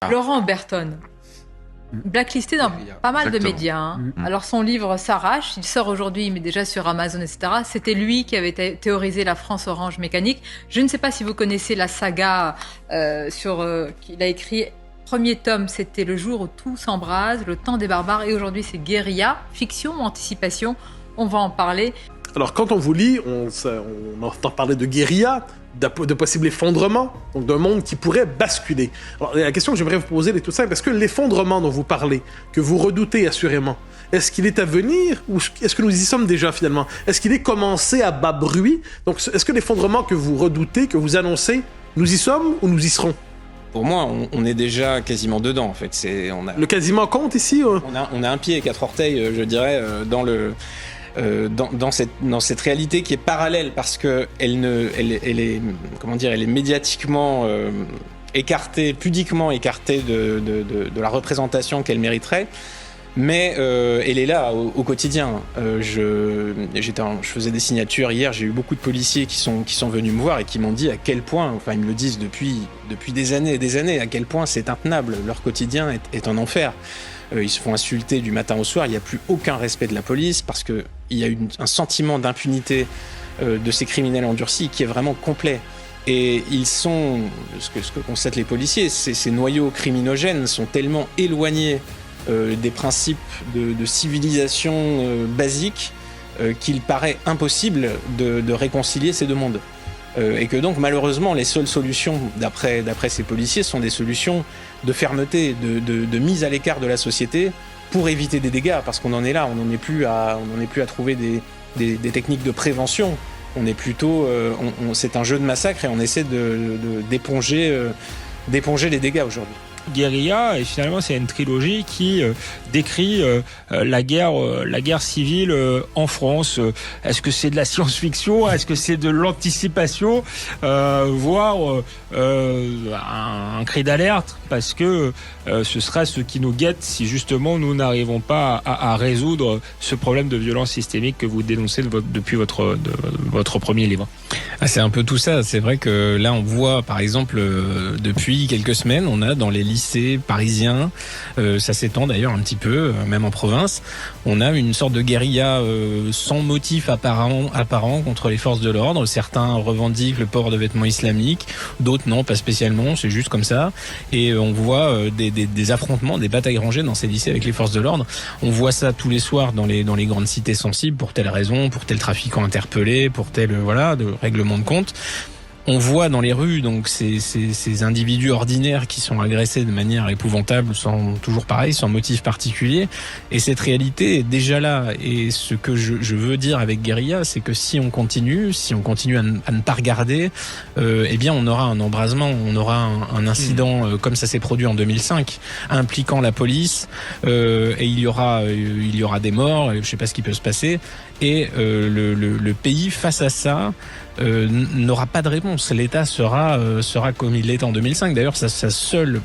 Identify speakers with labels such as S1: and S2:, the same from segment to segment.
S1: Laurent Oberton, blacklisté dans pas mal de médias. Hein. Alors son livre s'arrache, il sort aujourd'hui, mais déjà sur Amazon, etc. C'était lui qui avait théorisé la France orange mécanique. Je ne sais pas si vous connaissez la saga qu'il a écrit. Premier tome, c'était Le jour où tout s'embrase, Le temps des barbares, et aujourd'hui c'est Guérilla, fiction ou anticipation. On va en parler.
S2: Alors quand on vous lit, on entend parler de guérilla, de possible effondrement, donc d'un monde qui pourrait basculer. Alors la question que j'aimerais vous poser est toute simple. Est-ce que l'effondrement dont vous parlez, que vous redoutez assurément, est-ce qu'il est à venir ou est-ce que nous y sommes déjà finalement? Est-ce qu'il est commencé à bas bruit? Donc est-ce que l'effondrement que vous redoutez, que vous annoncez, nous y sommes ou nous y serons?
S3: Pour moi, on est déjà quasiment dedans, en fait.
S2: Le quasiment compte ici
S3: on a un pied et 4 orteils, je dirais, dans cette réalité qui est parallèle parce que elle est médiatiquement écartée, pudiquement écartée de la représentation qu'elle mériterait. Mais elle est là au quotidien. Je faisais des signatures hier, j'ai eu beaucoup de policiers qui sont venus me voir et qui m'ont dit à quel point, enfin ils me le disent depuis des années et des années, à quel point c'est intenable. Leur quotidien est un enfer. Ils se font insulter du matin au soir, il n'y a plus aucun respect de la police parce qu'il y a un sentiment d'impunité de ces criminels endurcis qui est vraiment complet. Et ils sont, ce que constatent les policiers, ces noyaux criminogènes sont tellement éloignés des principes de civilisation basiques qu'il paraît impossible de réconcilier ces deux mondes. Et que donc malheureusement les seules solutions d'après ces policiers sont des solutions de fermeté, de mise à l'écart de la société pour éviter des dégâts, parce qu'on en est là, on n'en est plus à trouver des techniques de prévention. On est plutôt, c'est un jeu de massacre et on essaie d'éponger les dégâts aujourd'hui.
S4: Guérilla, et finalement c'est une trilogie qui décrit la guerre civile en France. Est-ce que c'est de la science-fiction? Est-ce que c'est de l'anticipation? Voire un cri d'alerte, parce que ce sera ce qui nous guette si justement nous n'arrivons pas à résoudre ce problème de violence systémique que vous dénoncez depuis votre premier livre.
S5: C'est un peu tout ça. C'est vrai que là on voit par exemple depuis quelques semaines, on a dans les lycées parisiens, ça s'étend d'ailleurs un petit peu, même en province, on a une sorte de guérilla sans motif apparent contre les forces de l'ordre. Certains revendiquent le port de vêtements islamiques, d'autres non, pas spécialement, c'est juste comme ça. Et on voit des affrontements, des batailles rangées dans ces lycées avec les forces de l'ordre. On voit ça tous les soirs dans les grandes cités sensibles, pour telle raison, pour tel trafiquant interpellé, pour tel de règlement de compte. On voit dans les rues donc ces individus ordinaires qui sont agressés de manière épouvantable, sans motif particulier. Et cette réalité est déjà là. Et ce que je veux dire avec Guérilla, c'est que si on continue à ne pas regarder, eh bien on aura un embrasement, on aura un incident comme ça s'est produit en 2005, impliquant la police, et il y aura des morts. Je sais pas ce qui peut se passer. Et le pays face à ça n'aura pas de réponse. L'État sera comme il l'était en 2005. D'ailleurs, sa seule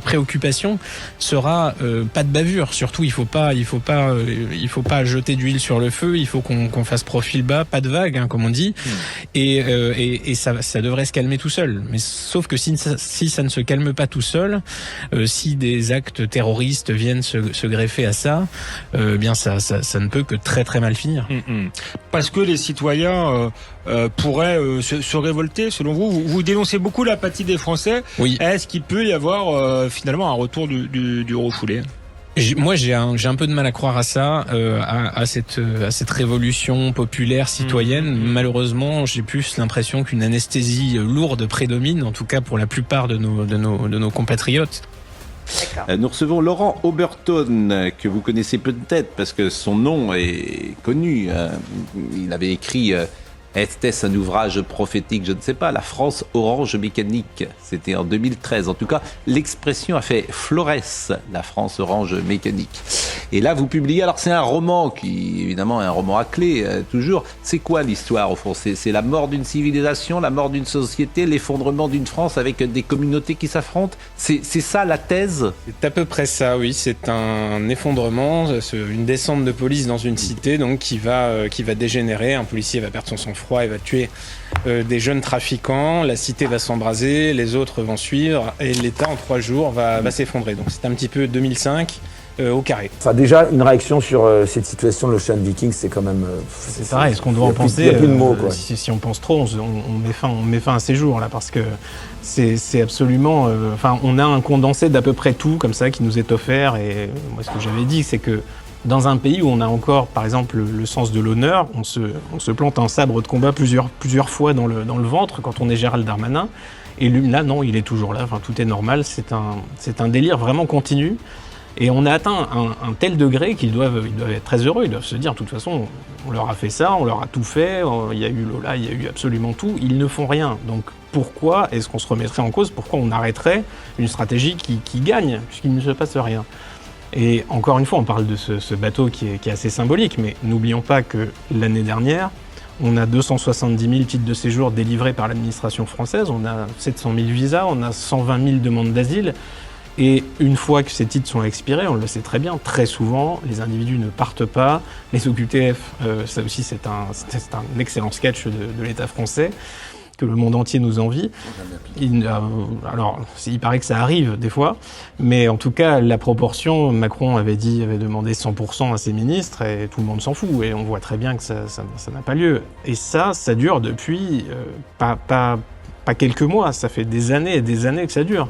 S5: préoccupation sera pas de bavure. Surtout, il faut pas jeter d'huile sur le feu. Il faut qu'on fasse profil bas, pas de vague, comme on dit. Et ça devrait se calmer tout seul. Mais sauf que si ça ne se calme pas tout seul, si des actes terroristes viennent se greffer à ça, bien ça ne peut que très très mal finir.
S4: Parce que les citoyens pourraient se révolter, selon vous. Vous dénoncez beaucoup l'apathie des Français.
S5: Oui.
S4: Est-ce qu'il peut y avoir finalement un retour du refoulé?
S5: Moi, j'ai un peu de mal à croire à ça, à cette révolution populaire citoyenne. Malheureusement, j'ai plus l'impression qu'une anesthésie lourde prédomine, en tout cas pour la plupart de nos compatriotes.
S6: Nous recevons Laurent Oberton, que vous connaissez peut-être parce que son nom est connu. Il avait écrit était-ce un ouvrage prophétique? Je ne sais pas. La France orange mécanique. C'était en 2013. En tout cas, l'expression a fait florès, la France orange mécanique. Et là, vous publiez. Alors, c'est un roman qui, évidemment, est un roman à clé, toujours. C'est quoi l'histoire, au fond? C'est la mort d'une civilisation, la mort d'une société, l'effondrement d'une France avec des communautés qui s'affrontent? C'est ça, la thèse?
S3: C'est à peu près ça, oui. C'est un effondrement, une descente de police dans une cité, donc qui va dégénérer. Un policier va perdre son sang-froid. sang-froid et va tuer des jeunes trafiquants, la cité va s'embraser, les autres vont suivre, et l'État en 3 jours va s'effondrer. Donc c'est un petit peu 2005 au carré.
S7: Enfin, déjà, une réaction sur cette situation de l'Ocean Viking, c'est quand même...
S5: c'est pareil, est-ce qu'on doit en penser?
S7: Il n'y a plus de mots, quoi.
S5: Si on pense trop, on met fin à ces jours, là, parce que c'est absolument... on a un condensé d'à peu près tout, comme ça, qui nous est offert, et moi, ce que j'avais dit, c'est que dans un pays où on a encore, par exemple, le sens de l'honneur, on se plante un sabre de combat plusieurs fois dans le ventre quand on est Gérald Darmanin. Et lui, là, non, il est toujours là. Enfin, tout est normal. C'est un délire vraiment continu. Et on a atteint un tel degré qu'ils doivent être très heureux. Ils doivent se dire, de toute façon, on leur a fait ça, on leur a tout fait. Il y a eu Lola, il y a eu absolument tout. Ils ne font rien. Donc, pourquoi est-ce qu'on se remettrait en cause? Pourquoi on arrêterait une stratégie qui gagne, puisqu'il ne se passe rien? Et encore une fois, on parle de ce bateau qui est assez symbolique, mais n'oublions pas que l'année dernière, on a 270 000 titres de séjour délivrés par l'administration française, on a 700 000 visas, on a 120 000 demandes d'asile, et une fois que ces titres sont expirés, on le sait très bien, très souvent, les individus ne partent pas. Les OQTF, ça aussi c'est un excellent sketch de l'État français, que le monde entier nous envie. Alors, il paraît que ça arrive des fois, mais en tout cas, la proportion, Macron avait demandé 100% à ses ministres, et tout le monde s'en fout, et on voit très bien que ça n'a pas lieu. Et ça dure depuis pas quelques mois, ça fait des années et des années que ça dure.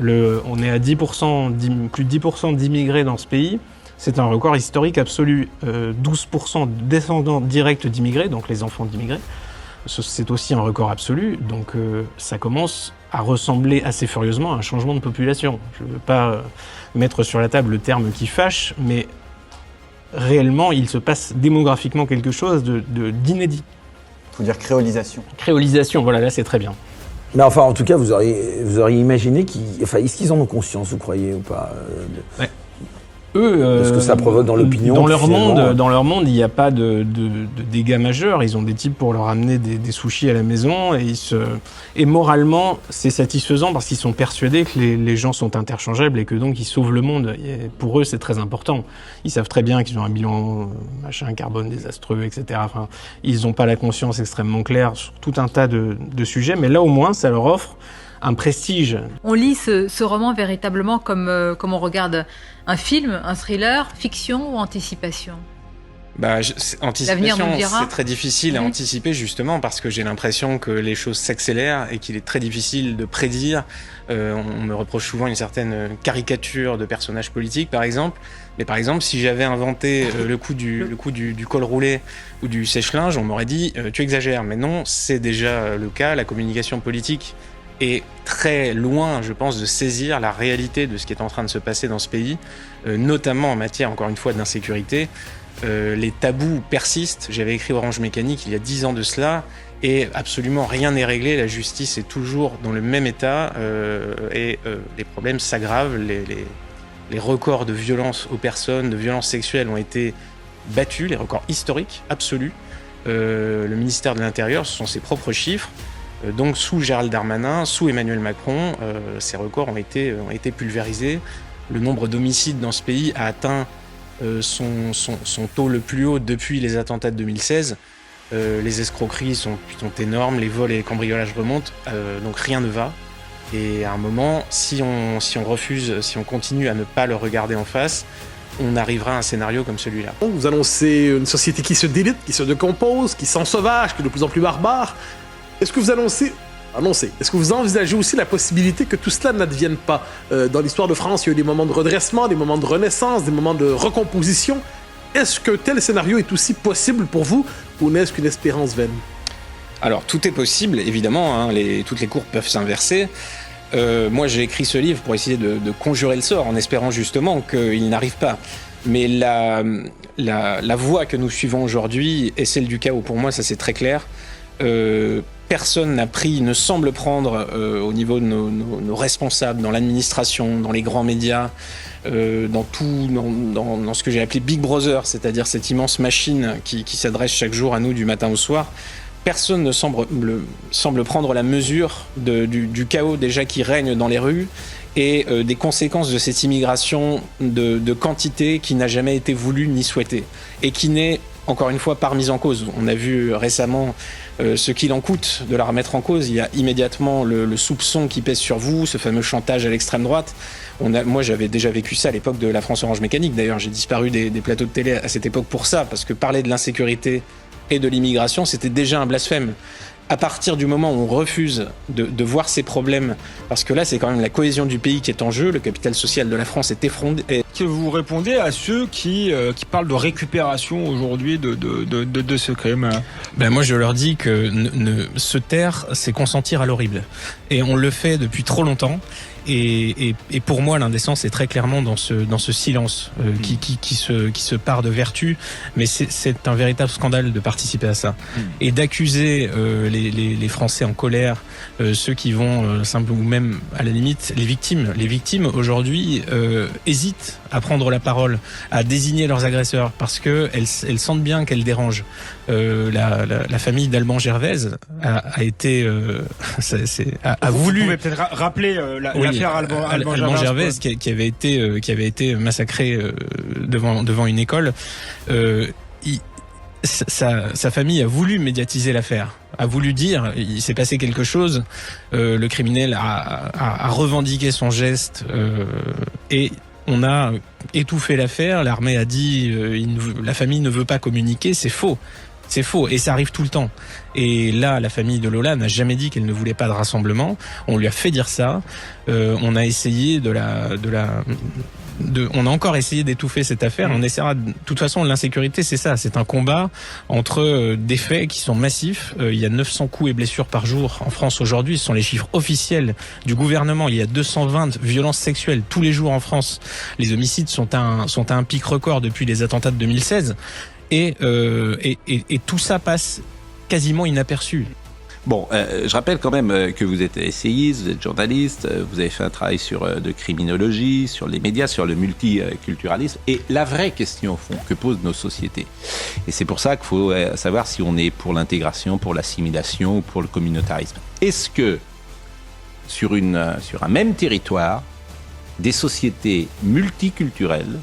S5: On est à 10%, plus de 10% d'immigrés dans ce pays. C'est un record historique absolu. 12% de descendants directs d'immigrés, donc les enfants d'immigrés. C'est aussi un record absolu, donc ça commence à ressembler assez furieusement à un changement de population. Je ne veux pas mettre sur la table le terme qui fâche, mais réellement, il se passe démographiquement quelque chose d'inédit.
S8: Il faut dire créolisation.
S5: Créolisation, voilà, là c'est très bien.
S7: Mais enfin, en tout cas, vous auriez imaginé est-ce qu'ils en ont conscience, vous croyez, ou pas
S5: Ouais. Eux,
S7: ce que ça provoque dans l'opinion.
S5: Dans leur monde, il n'y a pas de dégâts majeurs. Ils ont des types pour leur amener des sushis à la maison, et moralement, c'est satisfaisant parce qu'ils sont persuadés que les gens sont interchangeables et que donc ils sauvent le monde. Et pour eux, c'est très important. Ils savent très bien qu'ils ont un bilan carbone désastreux, etc. Enfin, ils n'ont pas la conscience extrêmement claire sur tout un tas de sujets, mais là au moins, ça leur offre un prestige.
S1: On lit ce roman véritablement comme on regarde un film, un thriller, fiction ou anticipation?
S3: Anticipation, c'est très difficile à anticiper justement parce que j'ai l'impression que les choses s'accélèrent et qu'il est très difficile de prédire. On me reproche souvent une certaine caricature de personnages politiques, par exemple. Mais par exemple, si j'avais inventé le coup du col roulé ou du sèche-linge, on m'aurait dit tu exagères. Mais non, c'est déjà le cas. La communication politique est très loin, je pense, de saisir la réalité de ce qui est en train de se passer dans ce pays, notamment en matière, encore une fois, d'insécurité. Les tabous persistent. J'avais écrit Orange Mécanique il y a 10 ans de cela, et absolument rien n'est réglé. La justice est toujours dans le même état, et les problèmes s'aggravent. Les records de violence aux personnes, de violences sexuelles ont été battus, les records historiques, absolus. Le ministère de l'Intérieur, ce sont ses propres chiffres. Donc sous Gérald Darmanin, sous Emmanuel Macron, ces records ont été pulvérisés. Le nombre d'homicides dans ce pays a atteint son taux le plus haut depuis les attentats de 2016. Les escroqueries sont énormes, les vols et les cambriolages remontent, donc rien ne va. Et à un moment, si on refuse, si on continue à ne pas le regarder en face, on arrivera à un scénario comme celui-là.
S2: Vous annoncez une société qui se délite, qui se décompose, qui s'ensauvage, qui est de plus en plus barbare. Est-ce que vous est-ce que vous envisagez aussi la possibilité que tout cela n'advienne pas? Dans l'histoire de France, il y a eu des moments de redressement, des moments de renaissance, des moments de recomposition. Est-ce que tel scénario est aussi possible pour vous, ou n'est-ce qu'une espérance vaine?
S3: Alors, tout est possible, évidemment, hein, toutes les courbes peuvent s'inverser. Moi, j'ai écrit ce livre pour essayer de conjurer le sort, en espérant justement qu'il n'arrive pas. Mais la voie que nous suivons aujourd'hui est celle du chaos. Pour moi, ça c'est très clair. Personne ne semble prendre au niveau de nos responsables, dans l'administration, dans les grands médias, dans ce que j'ai appelé Big Brother, c'est-à-dire cette immense machine qui s'adresse chaque jour à nous du matin au soir. Personne ne semble prendre la mesure du chaos déjà qui règne dans les rues et des conséquences de cette immigration de quantité qui n'a jamais été voulue ni souhaitée et qui n'est encore une fois, pas remise en cause. On a vu récemment ce qu'il en coûte de la remettre en cause. Il y a immédiatement le soupçon qui pèse sur vous, ce fameux chantage à l'extrême droite. Moi, j'avais déjà vécu ça à l'époque de la France Orange Mécanique. D'ailleurs, j'ai disparu des plateaux de télé à cette époque pour ça, parce que parler de l'insécurité et de l'immigration, c'était déjà un blasphème. À partir du moment où on refuse de voir ces problèmes, parce que là, c'est quand même la cohésion du pays qui est en jeu, le capital social de la France est effondré.
S4: Que vous répondez à ceux qui parlent de récupération aujourd'hui de ce crime?
S5: Moi, je leur dis que se taire, c'est consentir à l'horrible. Et on le fait depuis trop longtemps. Et pour moi, l'indécence est très clairement dans ce silence qui se part de vertu, mais c'est un véritable scandale de participer à ça et d'accuser les Français en colère, ceux qui vont ou même à la limite les victimes. Les victimes aujourd'hui hésitent à prendre la parole, à désigner leurs agresseurs parce que elles sentent bien qu'elles dérangent. La famille d'Alban Gervaise a été a voulu.
S4: Vous pouvez peut-être rappeler l'affaire
S5: Alban Gervaise qui avait été massacré devant une école. Sa famille a voulu médiatiser l'affaire, a voulu dire il s'est passé quelque chose. Le criminel a revendiqué son geste et on a étouffé l'affaire. L'armée a dit la famille ne veut pas communiquer. C'est faux. C'est faux, et ça arrive tout le temps. Et là, la famille de Lola n'a jamais dit qu'elle ne voulait pas de rassemblement. On lui a fait dire ça. On a essayé on a encore essayé d'étouffer cette affaire. On essaiera. De toute façon, l'insécurité, c'est ça. C'est un combat entre des faits qui sont massifs. Il y a 900 coups et blessures par jour en France aujourd'hui. Ce sont les chiffres officiels du gouvernement. Il y a 220 violences sexuelles tous les jours en France. Les homicides sont à un pic record depuis les attentats de 2016. Et tout ça passe quasiment inaperçu.
S6: Bon, je rappelle quand même que vous êtes essayiste, vous êtes journaliste, vous avez fait un travail de criminologie, sur les médias, sur le multiculturalisme, et la vraie question au fond que posent nos sociétés. Et c'est pour ça qu'il faut savoir si on est pour l'intégration, pour l'assimilation ou pour le communautarisme. Est-ce que sur un même territoire, des sociétés multiculturelles,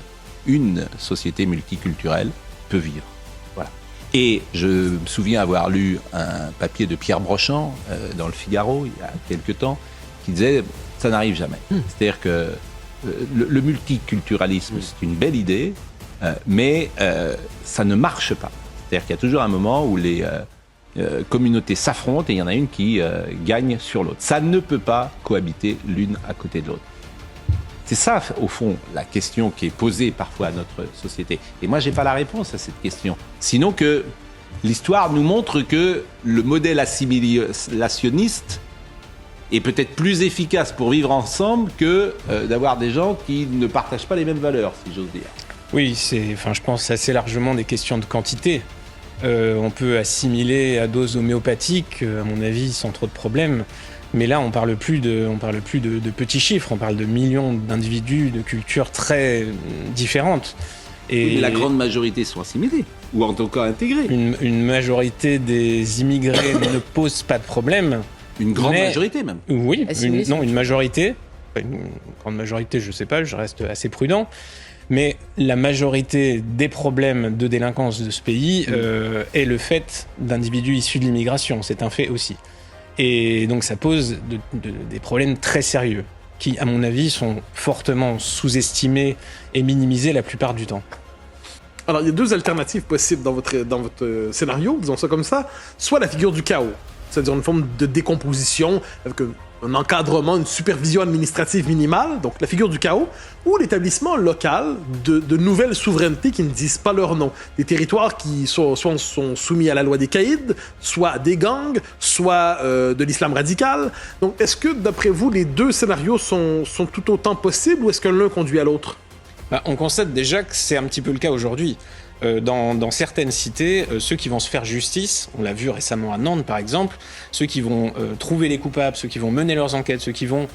S6: une société multiculturelle peut vivre? Voilà. Et je me souviens avoir lu un papier de Pierre Brochand dans le Figaro il y a quelque temps qui disait ça n'arrive jamais. C'est-à-dire que le multiculturalisme c'est une belle idée, mais ça ne marche pas. C'est-à-dire qu'il y a toujours un moment où les communautés s'affrontent et il y en a une qui gagne sur l'autre. Ça ne peut pas cohabiter l'une à côté de l'autre. C'est ça, au fond, la question qui est posée parfois à notre société. Et moi, je n'ai pas la réponse à cette question. Sinon que l'histoire nous montre que le modèle assimilationniste est peut-être plus efficace pour vivre ensemble que d'avoir des gens qui ne partagent pas les mêmes valeurs, si j'ose dire.
S3: Oui, je pense que c'est assez largement des questions de quantité. On peut assimiler à dose homéopathique, à mon avis, sans trop de problèmes. Mais là, on parle plus de petits chiffres, on parle de millions d'individus, de cultures très différentes.
S6: Et la grande majorité sont assimilés, ou en tout cas intégrés.
S3: Une majorité des immigrés ne pose pas de problème.
S6: Une grande majorité même.
S3: Oui, une majorité. Une grande majorité, je ne sais pas, je reste assez prudent. Mais la majorité des problèmes de délinquance de ce pays est le fait d'individus issus de l'immigration. C'est un fait aussi. Et donc ça pose des problèmes très sérieux, qui, à mon avis, sont fortement sous-estimés et minimisés la plupart du temps.
S2: Alors, il y a deux alternatives possibles dans votre scénario, disons ça comme ça. Soit la figure du chaos, c'est-à-dire une forme de décomposition avec un encadrement, une supervision administrative minimale, donc la figure du chaos, ou l'établissement local de nouvelles souverainetés qui ne disent pas leur nom. Des territoires qui soit sont soumis à la loi des caïds, soit à des gangs, soit de l'islam radical. Donc, est-ce que, d'après vous, les deux scénarios sont tout autant possibles, ou est-ce que l'un conduit à l'autre?
S3: On constate déjà que c'est un petit peu le cas aujourd'hui. Dans certaines cités, ceux qui vont se faire justice, on l'a vu récemment à Nantes par exemple, ceux qui vont trouver les coupables, ceux qui vont mener leurs enquêtes, ceux qui vont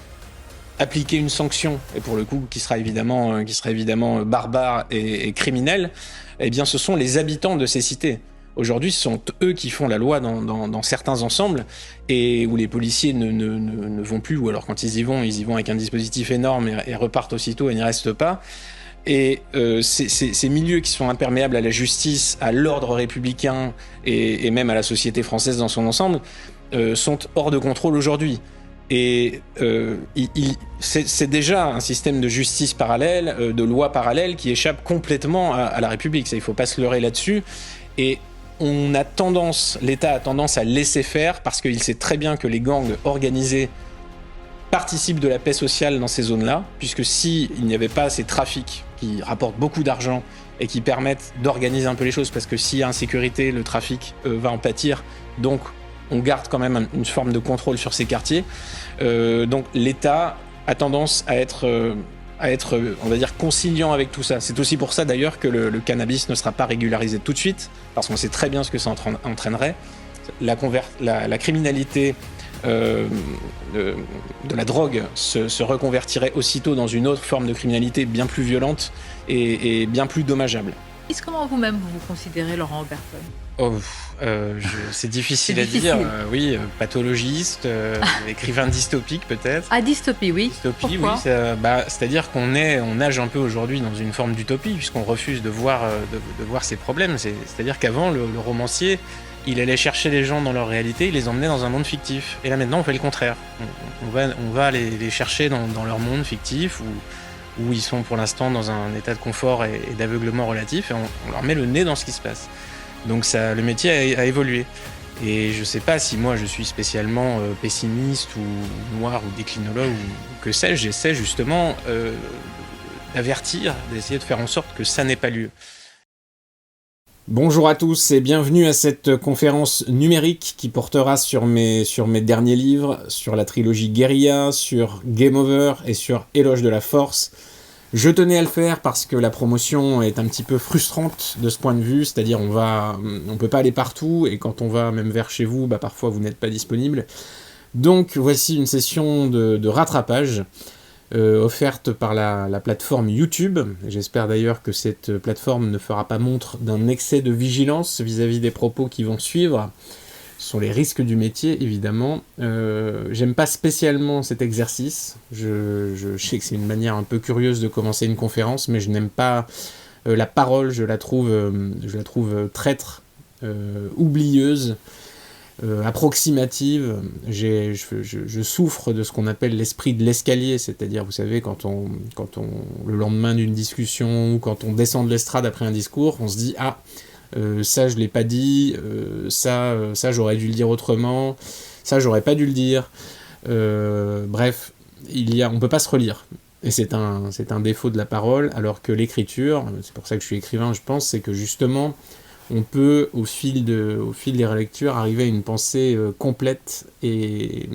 S3: appliquer une sanction, et pour le coup qui sera évidemment barbare et criminel, eh bien ce sont les habitants de ces cités. Aujourd'hui, ce sont eux qui font la loi dans certains ensembles, et où les policiers ne vont plus, ou alors quand ils y vont avec un dispositif énorme et repartent aussitôt et n'y restent pas. Et ces milieux qui sont imperméables à la justice, à l'ordre républicain et même à la société française dans son ensemble, sont hors de contrôle aujourd'hui. Et c'est déjà un système de justice parallèle, de loi parallèle qui échappe complètement à la République. Ça, il ne faut pas se leurrer là-dessus. Et l'État a tendance à laisser faire parce qu'il sait très bien que les gangs organisés participent de la paix sociale dans ces zones-là, puisque s'il n'y avait pas ces trafics qui rapportent beaucoup d'argent et qui permettent d'organiser un peu les choses, parce que s'il y a insécurité, le trafic va en pâtir, donc on garde quand même une forme de contrôle sur ces quartiers. Donc l'État a tendance à être, on va dire, conciliant avec tout ça. C'est aussi pour ça d'ailleurs que le cannabis ne sera pas régularisé tout de suite, parce qu'on sait très bien ce que ça entraînerait. La criminalité de la drogue se reconvertirait aussitôt dans une autre forme de criminalité bien plus violente et bien plus dommageable.
S1: Comment vous-même vous considérez, Laurent Oberton ?
S3: C'est difficile à dire. Oui, pathologiste, écrivain dystopique peut-être.
S1: Ah, dystopie, oui.
S3: Dystopie,
S1: pourquoi ?
S3: Oui. C'est-à-dire qu'on nage un peu aujourd'hui dans une forme d'utopie puisqu'on refuse de voir ces problèmes. C'est-à-dire qu'avant, le romancier, il allait chercher les gens dans leur réalité, il les emmenait dans un monde fictif. Et là maintenant, on fait le contraire. On va les chercher dans leur monde fictif où ils sont pour l'instant dans un état de confort et d'aveuglement relatif, et on leur met le nez dans ce qui se passe. Donc le métier a évolué. Et je sais pas si moi je suis spécialement pessimiste ou noir ou déclinologue ou que sais-je. J'essaie justement d'avertir, d'essayer de faire en sorte que ça n'ait pas lieu.
S5: Bonjour à tous et bienvenue à cette conférence numérique qui portera sur mes derniers livres, sur la trilogie Guérilla, sur Game Over et sur Éloge de la Force. Je tenais à le faire parce que la promotion est un petit peu frustrante de ce point de vue, c'est-à-dire on peut pas aller partout et quand on va même vers chez vous, parfois vous n'êtes pas disponible. Donc voici une session de rattrapage offerte par la plateforme YouTube. J'espère d'ailleurs que cette plateforme ne fera pas montre d'un excès de vigilance vis-à-vis des propos qui vont suivre. Ce sont les risques du métier, évidemment. J'aime pas spécialement cet exercice. Je sais que c'est une manière un peu curieuse de commencer une conférence, mais je n'aime pas la parole. Je la trouve traître, oublieuse, approximative. Je souffre de ce qu'on appelle l'esprit de l'escalier, c'est-à-dire, vous savez, quand on le lendemain d'une discussion ou quand on descend de l'estrade après un discours, on se dit « Ah, ça je l'ai pas dit, ça j'aurais dû le dire autrement, ça j'aurais pas dû le dire. » Bref, on peut pas se relire. Et c'est un défaut de la parole, alors que l'écriture, c'est pour ça que je suis écrivain, je pense, c'est que justement, on peut, au fil des relectures, arriver à une pensée complète et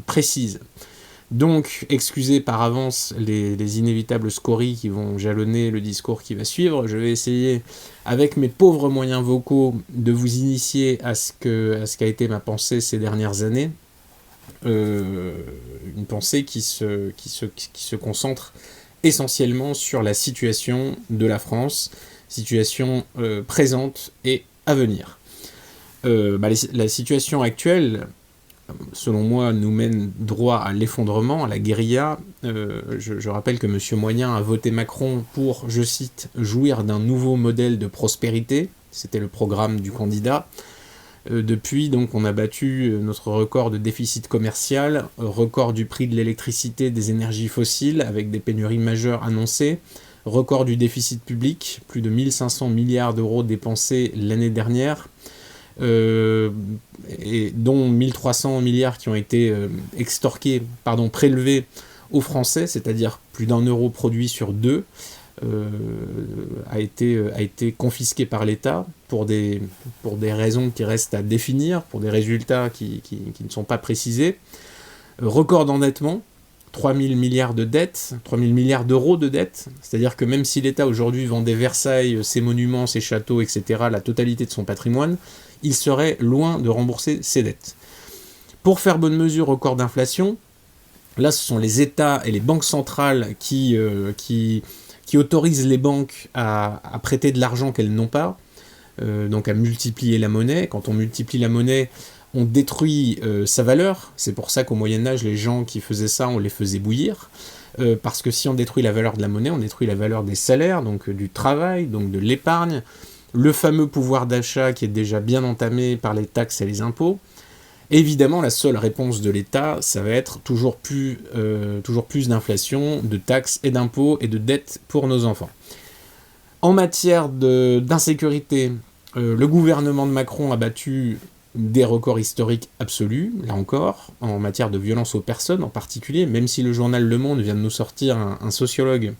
S5: précise. Donc, excusez par avance les inévitables scories qui vont jalonner le discours qui va suivre. Je vais essayer, avec mes pauvres moyens vocaux, de vous initier à ce qu'a été ma pensée ces dernières années. Une pensée qui se concentre essentiellement sur la situation de la France, situation présente et à venir. La situation actuelle, selon moi, nous mène droit à l'effondrement, à la guérilla. Je rappelle que M. Moyen a voté Macron pour, je cite, « jouir d'un nouveau modèle de prospérité ». C'était le programme du candidat. Depuis, donc, on a battu notre record de déficit commercial, record du prix de l'électricité des énergies fossiles, avec des pénuries majeures annoncées, record du déficit public, plus de 1500 milliards d'euros dépensés l'année dernière, et dont 1300 milliards qui ont été prélevés aux Français, c'est-à-dire plus d'1 euro produit sur 2, a été confisqué par l'État pour des raisons qui restent à définir, pour des résultats qui ne sont pas précisés. Record d'endettement, 3 000 milliards de dettes, 3 000 milliards d'euros de dettes, c'est-à-dire que même si l'État aujourd'hui vendait Versailles, ses monuments, ses châteaux, etc., la totalité de son patrimoine, il serait loin de rembourser ses dettes. Pour faire bonne mesure, record d'inflation, là ce sont les États et les banques centrales qui autorisent les banques à prêter de l'argent qu'elles n'ont pas, donc à multiplier la monnaie. Quand on multiplie la monnaie, on détruit sa valeur. C'est pour ça qu'au Moyen-Âge, les gens qui faisaient ça, on les faisait bouillir. parce que si on détruit la valeur de la monnaie, on détruit la valeur des salaires, donc du travail, donc de l'épargne, le fameux pouvoir d'achat qui est déjà bien entamé par les taxes et les impôts. Évidemment, la seule réponse de l'État, ça va être toujours plus d'inflation, de taxes et d'impôts et de dettes pour nos enfants. En matière d'insécurité, le gouvernement de Macron a battu des records historiques absolus, là encore, en matière de violence aux personnes en particulier, même si le journal Le Monde vient de nous sortir un sociologue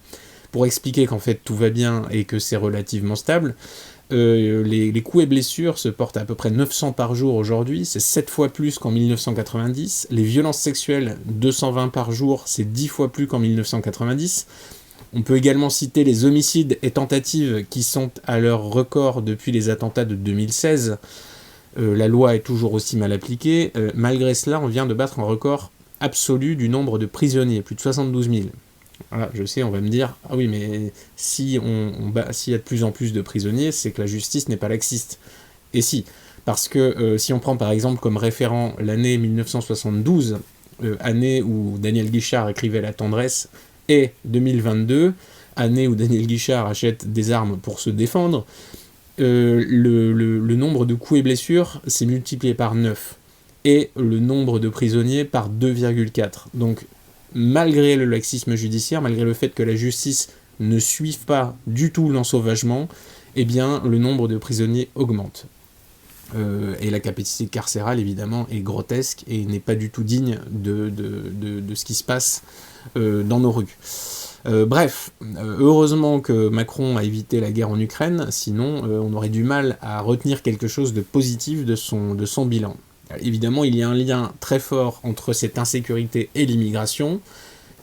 S5: pour expliquer qu'en fait tout va bien et que c'est relativement stable. Les coups et blessures se portent à peu près 900 par jour aujourd'hui, c'est 7 fois plus qu'en 1990. Les violences sexuelles, 220 par jour, c'est 10 fois plus qu'en 1990. On peut également citer les homicides et tentatives qui sont à leur record depuis les attentats de 2016. La loi est toujours aussi mal appliquée. Malgré cela, on vient de battre un record absolu du nombre de prisonniers, plus de 72 000. Voilà, je sais, on va me dire, ah oui, mais s'il y a de plus en plus de prisonniers, c'est que la justice n'est pas laxiste. Et si, parce que si on prend par exemple comme référent l'année 1972, année où Daniel Guichard écrivait La tendresse, et 2022, année où Daniel Guichard achète des armes pour se défendre, le nombre de coups et blessures s'est multiplié par 9, et le nombre de prisonniers par 2,4. Donc, malgré le laxisme judiciaire, malgré le fait que la justice ne suive pas du tout l'ensauvagement, eh bien, le nombre de prisonniers augmente. Et la capacité carcérale, évidemment, est grotesque et n'est pas du tout digne de ce qui se passe dans nos rues. Bref, heureusement que Macron a évité la guerre en Ukraine, sinon on aurait du mal à retenir quelque chose de positif de son bilan. Évidemment, il y a un lien très fort entre cette insécurité et l'immigration.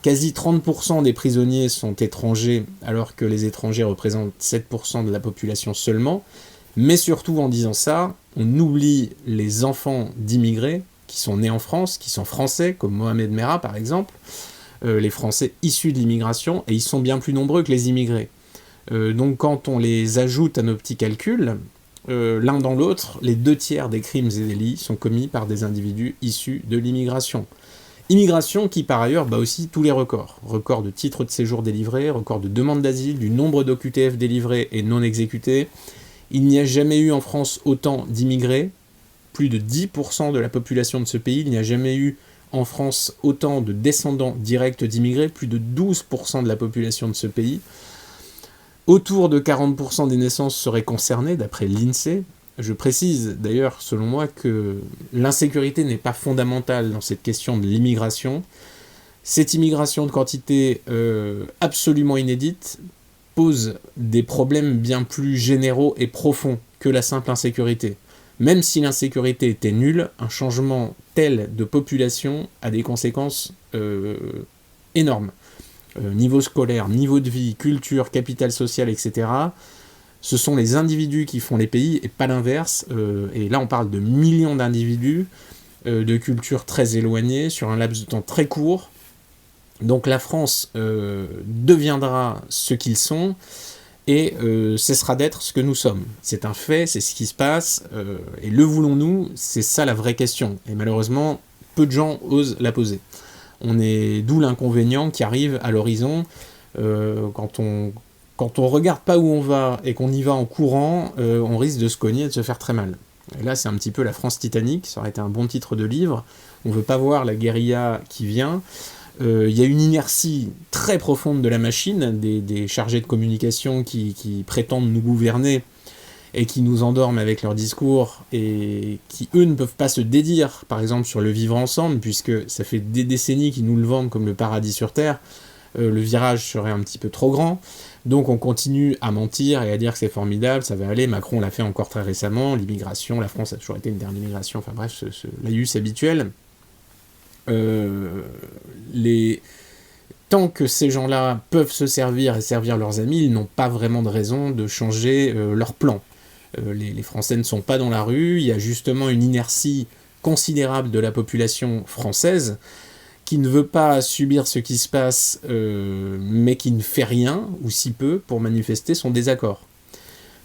S5: Quasi 30% des prisonniers sont étrangers, alors que les étrangers représentent 7% de la population seulement. Mais surtout, en disant ça, on oublie les enfants d'immigrés qui sont nés en France, qui sont français, comme Mohamed Merah par exemple, les Français issus de l'immigration, et ils sont bien plus nombreux que les immigrés. Donc quand on les ajoute à nos petits calculs, l'un dans l'autre, les 2/3 des crimes et délits sont commis par des individus issus de l'immigration. Immigration qui par ailleurs bat aussi tous les records. Record de titres de séjour délivrés, record de demandes d'asile, du nombre d'OQTF délivrés et non exécutés. Il n'y a jamais eu en France autant d'immigrés, plus de 10% de la population de ce pays. Il n'y a jamais eu en France autant de descendants directs d'immigrés, plus de 12% de la population de ce pays. Autour de 40% des naissances seraient concernées, d'après l'INSEE. Je précise d'ailleurs, selon moi, que l'insécurité n'est pas fondamentale dans cette question de l'immigration. Cette immigration de quantité absolument inédite pose des problèmes bien plus généraux et profonds que la simple insécurité. Même si l'insécurité était nulle, un changement tel de population a des conséquences énormes. Niveau scolaire, niveau de vie, culture, capital social, etc. Ce sont les individus qui font les pays et pas l'inverse. Et là, on parle de millions d'individus, de cultures très éloignées, sur un laps de temps très court. Donc la France deviendra ce qu'ils sont et cessera d'être ce que nous sommes. C'est un fait, c'est ce qui se passe, et le voulons-nous? C'est ça la vraie question. Et malheureusement, peu de gens osent la poser. D'où l'inconvénient qui arrive à l'horizon quand on regarde pas où on va et qu'on y va en courant, on risque de se cogner et de se faire très mal. Et là, c'est un petit peu la France Titanic, ça aurait été un bon titre de livre. On veut pas voir la guérilla qui vient. Il y a une inertie très profonde de la machine, des chargés de communication qui prétendent nous gouverner et qui nous endorment avec leurs discours et qui, eux, ne peuvent pas se dédire, par exemple, sur le vivre ensemble, puisque ça fait des décennies qu'ils nous le vendent comme le paradis sur Terre. Le virage serait un petit peu trop grand. Donc on continue à mentir et à dire que c'est formidable, ça va aller. Macron l'a fait encore très récemment, l'immigration, la France a toujours été une terre d'immigration, enfin bref, ce laïus habituel. Tant que ces gens-là peuvent se servir et servir leurs amis, ils n'ont pas vraiment de raison de changer leur plan. Les Français ne sont pas dans la rue, il y a justement une inertie considérable de la population française qui ne veut pas subir ce qui se passe, mais qui ne fait rien, ou si peu, pour manifester son désaccord.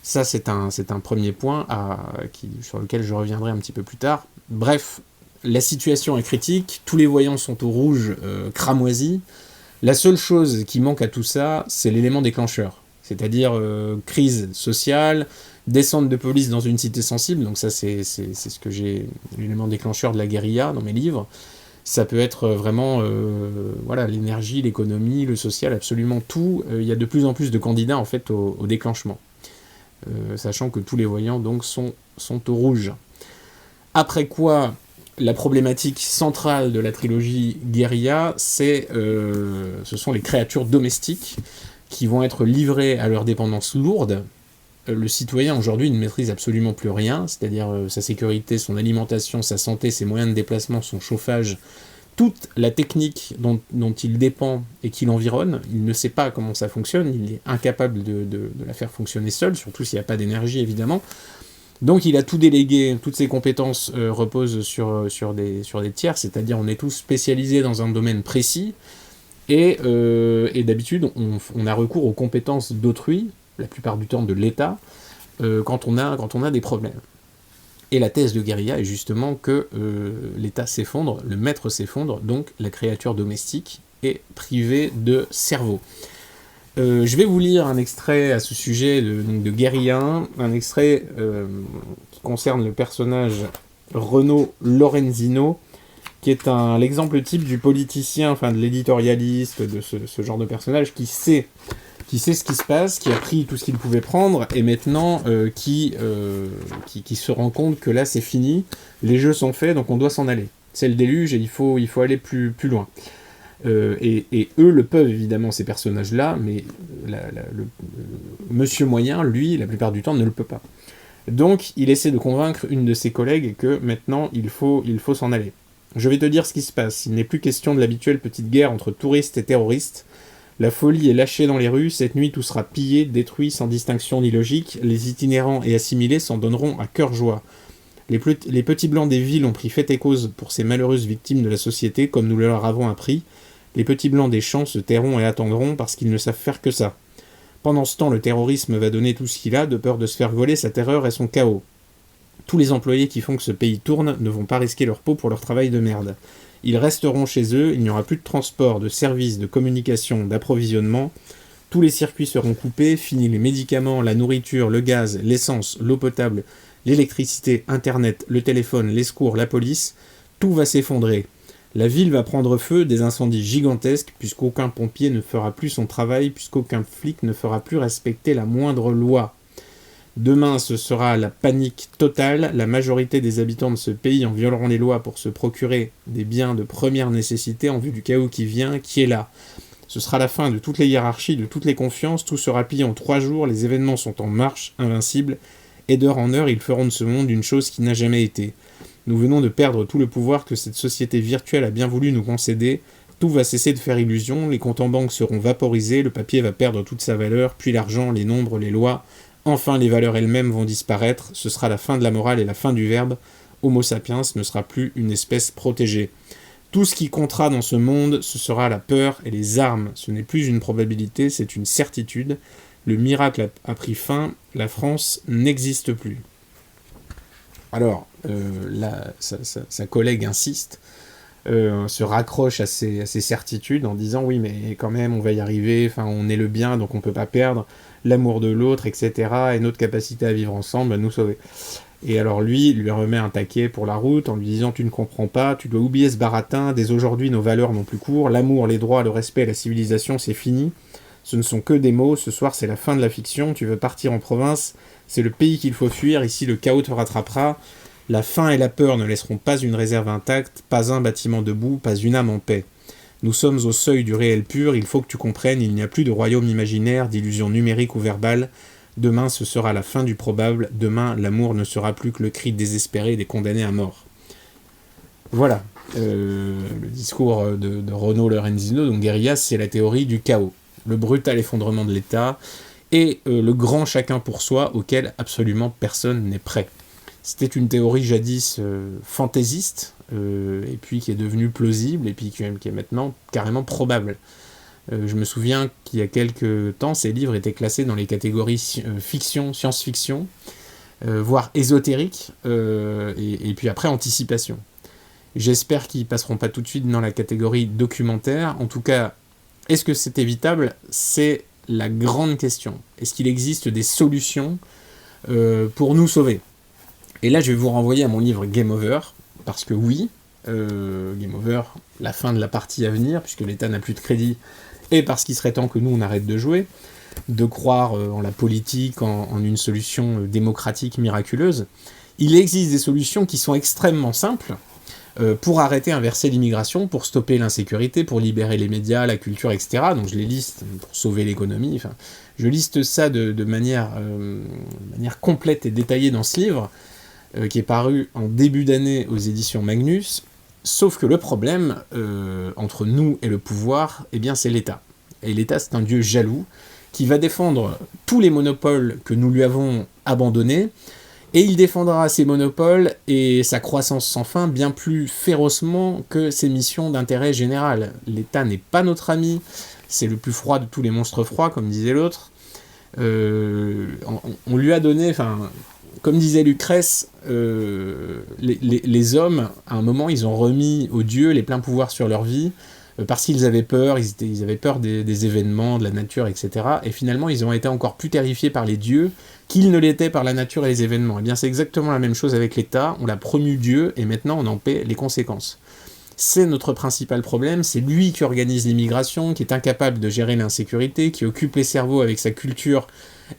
S5: Ça, c'est un premier point sur lequel je reviendrai un petit peu plus tard. Bref, la situation est critique, tous les voyants sont au rouge cramoisi. La seule chose qui manque à tout ça, c'est l'élément déclencheur. C'est-à-dire crise sociale, descente de police dans une cité sensible. Donc ça, c'est ce que j'ai, l'élément déclencheur de la guérilla dans mes livres. Ça peut être vraiment l'énergie, l'économie, le social, absolument tout. Il y a de plus en plus de candidats en fait au déclenchement. Sachant que tous les voyants donc sont au rouge. Après quoi, la problématique centrale de la trilogie guérilla, ce sont les créatures domestiques qui vont être livrées à leur dépendance lourde. Le citoyen aujourd'hui ne maîtrise absolument plus rien, c'est-à-dire sa sécurité, son alimentation, sa santé, ses moyens de déplacement, son chauffage, toute la technique dont il dépend et qui l'environne. Il ne sait pas comment ça fonctionne, il est incapable de la faire fonctionner seul, surtout s'il n'y a pas d'énergie évidemment. Donc il a tout délégué, toutes ses compétences reposent sur des tiers, c'est-à-dire on est tous spécialisés dans un domaine précis, et d'habitude on a recours aux compétences d'autrui, la plupart du temps de l'État, quand on a des problèmes. Et la thèse de guérilla est justement que l'État s'effondre, le maître s'effondre, donc la créature domestique est privée de cerveau. Je vais vous lire un extrait à ce sujet de Guérilla, un extrait qui concerne le personnage Renaud Lorenzino, qui est l'exemple type du politicien, enfin de l'éditorialiste, de ce genre de personnage qui sait ce qui se passe, qui a pris tout ce qu'il pouvait prendre, et maintenant qui se rend compte que là c'est fini, les jeux sont faits, donc on doit s'en aller. C'est le déluge et il faut aller plus loin. Et eux le peuvent évidemment, ces personnages-là, mais le monsieur moyen, lui, la plupart du temps, ne le peut pas. Donc il essaie de convaincre une de ses collègues que maintenant il faut s'en aller. Je vais te dire ce qui se passe. Il n'est plus question de l'habituelle petite guerre entre touristes et terroristes. La folie est lâchée dans les rues, cette nuit tout sera pillé, détruit sans distinction ni logique, les itinérants et assimilés s'en donneront à cœur joie. Les petits blancs des villes ont pris fait et cause pour ces malheureuses victimes de la société, comme nous leur avons appris. Les petits blancs des champs se tairont et attendront parce qu'ils ne savent faire que ça. Pendant ce temps, le terrorisme va donner tout ce qu'il a, de peur de se faire voler sa terreur et son chaos. Tous les employés qui font que ce pays tourne ne vont pas risquer leur peau pour leur travail de merde. Ils resteront chez eux, il n'y aura plus de transport, de services, de communication, d'approvisionnement. Tous les circuits seront coupés, finis les médicaments, la nourriture, le gaz, l'essence, l'eau potable, l'électricité, internet, le téléphone, les secours, la police. Tout va s'effondrer. La ville va prendre feu, des incendies gigantesques, puisqu'aucun pompier ne fera plus son travail, puisqu'aucun flic ne fera plus respecter la moindre loi. Demain, ce sera la panique totale. La majorité des habitants de ce pays en violeront les lois pour se procurer des biens de première nécessité en vue du chaos qui vient, qui est là. Ce sera la fin de toutes les hiérarchies, de toutes les confiances. Tout sera pillé en 3 jours. Les événements sont en marche, invincibles. Et d'heure en heure, ils feront de ce monde une chose qui n'a jamais été. Nous venons de perdre tout le pouvoir que cette société virtuelle a bien voulu nous concéder. Tout va cesser de faire illusion. Les comptes en banque seront vaporisés. Le papier va perdre toute sa valeur. Puis l'argent, les nombres, les lois... Enfin, les valeurs elles-mêmes vont disparaître, ce sera la fin de la morale et la fin du verbe. Homo sapiens ne sera plus une espèce protégée. Tout ce qui comptera dans ce monde, ce sera la peur et les armes. Ce n'est plus une probabilité, c'est une certitude. Le miracle a pris fin, la France n'existe plus. Alors, sa collègue insiste, se raccroche à ses certitudes en disant « Oui, mais quand même, on va y arriver, enfin, on est le bien, donc on ne peut pas perdre. » L'amour de l'autre, etc., et notre capacité à vivre ensemble, à nous sauver. Et alors lui remet un taquet pour la route en lui disant « Tu ne comprends pas, tu dois oublier ce baratin, dès aujourd'hui nos valeurs n'ont plus cours, l'amour, les droits, le respect, la civilisation, c'est fini. Ce ne sont que des mots, ce soir c'est la fin de la fiction, tu veux partir en province, c'est le pays qu'il faut fuir, ici le chaos te rattrapera. La faim et la peur ne laisseront pas une réserve intacte, pas un bâtiment debout, pas une âme en paix. Nous sommes au seuil du réel pur, il faut que tu comprennes, il n'y a plus de royaume imaginaire, d'illusions numériques ou verbales. Demain, ce sera la fin du probable. Demain, l'amour ne sera plus que le cri désespéré des condamnés à mort. » Voilà, le discours de Renaud Lorenzino. Donc guérilla, c'est la théorie du chaos, le brutal effondrement de l'État et le grand chacun pour soi auquel absolument personne n'est prêt. C'était une théorie jadis fantaisiste, et puis qui est devenue plausible, et puis qui est maintenant carrément probable. Je me souviens qu'il y a quelques temps, ces livres étaient classés dans les catégories fiction, science-fiction, voire ésotérique, et puis après anticipation. J'espère qu'ils passeront pas tout de suite dans la catégorie documentaire. En tout cas, Est-ce que c'est évitable ? C'est la grande question. Est-ce qu'il existe des solutions pour nous sauver ? Et là, je vais vous renvoyer à mon livre Game Over, parce que oui, Game Over, la fin de la partie à venir, puisque l'État n'a plus de crédit, et parce qu'il serait temps que nous, on arrête de jouer, de croire en la politique, en une solution démocratique miraculeuse. Il existe des solutions qui sont extrêmement simples pour arrêter, inverser l'immigration, pour stopper l'insécurité, pour libérer les médias, la culture, etc. Donc je les liste pour sauver l'économie. Enfin, je liste ça de manière complète et détaillée dans ce livre, qui est paru en début d'année aux éditions Magnus. Sauf que le problème entre nous et le pouvoir, eh bien, c'est l'État. Et l'État, c'est un dieu jaloux qui va défendre tous les monopoles que nous lui avons abandonnés, et il défendra ses monopoles et sa croissance sans fin bien plus férocement que ses missions d'intérêt général. L'État n'est pas notre ami, c'est le plus froid de tous les monstres froids, comme disait l'autre. On lui a donné, comme disait Lucrèce, les hommes, à un moment, ils ont remis aux dieux les pleins pouvoirs sur leur vie, parce qu'ils avaient peur, ils avaient peur des événements, de la nature, etc. Et finalement, ils ont été encore plus terrifiés par les dieux qu'ils ne l'étaient par la nature et les événements. Et bien, c'est exactement la même chose avec l'État. On l'a promu Dieu, et maintenant, on en paie les conséquences. C'est notre principal problème, c'est lui qui organise l'immigration, qui est incapable de gérer l'insécurité, qui occupe les cerveaux avec sa culture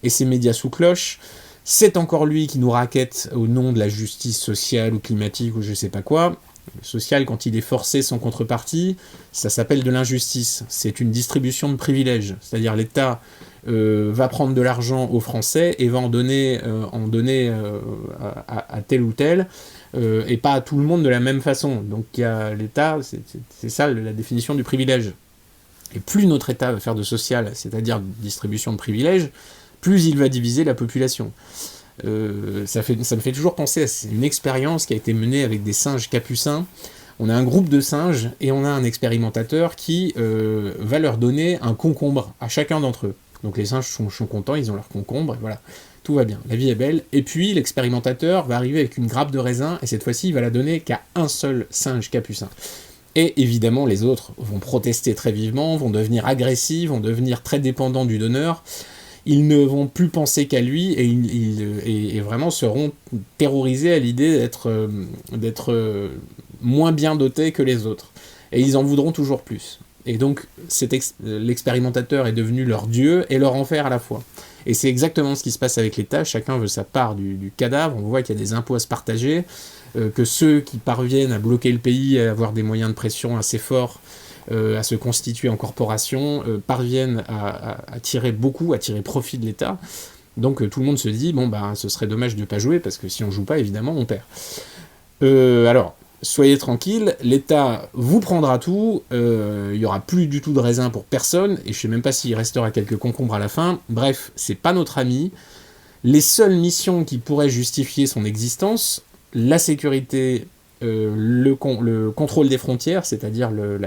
S5: et ses médias sous cloche. C'est encore lui qui nous raquette au nom de la justice sociale ou climatique ou je sais pas quoi. Le social, quand il est forcé sans contrepartie, ça s'appelle de l'injustice. C'est une distribution de privilèges. C'est-à-dire l'État va prendre de l'argent aux Français et va en donner à tel ou tel, et pas à tout le monde de la même façon. Donc il y a l'État, c'est ça la définition du privilège. Et plus notre État va faire de social, c'est-à-dire distribution de privilèges, plus il va diviser la population. Ça me fait toujours penser à une expérience qui a été menée avec des singes capucins. On a un groupe de singes et on a un expérimentateur qui va leur donner un concombre à chacun d'entre eux. Donc les singes sont contents, ils ont leur concombre, et voilà, tout va bien, la vie est belle. Et puis l'expérimentateur va arriver avec une grappe de raisin, et cette fois-ci il va la donner qu'à un seul singe capucin. Et évidemment les autres vont protester très vivement, vont devenir agressifs, vont devenir très dépendants du donneur. Ils ne vont plus penser qu'à lui et vraiment seront terrorisés à l'idée d'être moins bien dotés que les autres. Et ils en voudront toujours plus. Et donc l'expérimentateur est devenu leur dieu et leur enfer à la fois. Et c'est exactement ce qui se passe avec l'État, chacun veut sa part du cadavre, on voit qu'il y a des impôts à se partager, que ceux qui parviennent à bloquer le pays, à avoir des moyens de pression assez forts, à se constituer en corporation, parviennent à tirer profit de l'État. Donc tout le monde se dit, ce serait dommage de ne pas jouer, parce que si on ne joue pas, évidemment, on perd. Alors, soyez tranquille, l'État vous prendra tout, il n'y aura plus du tout de raisin pour personne, et je ne sais même pas s'il restera quelques concombres à la fin. Bref, c'est pas notre ami. Les seules missions qui pourraient justifier son existence, la sécurité, le contrôle des frontières, c'est-à-dire les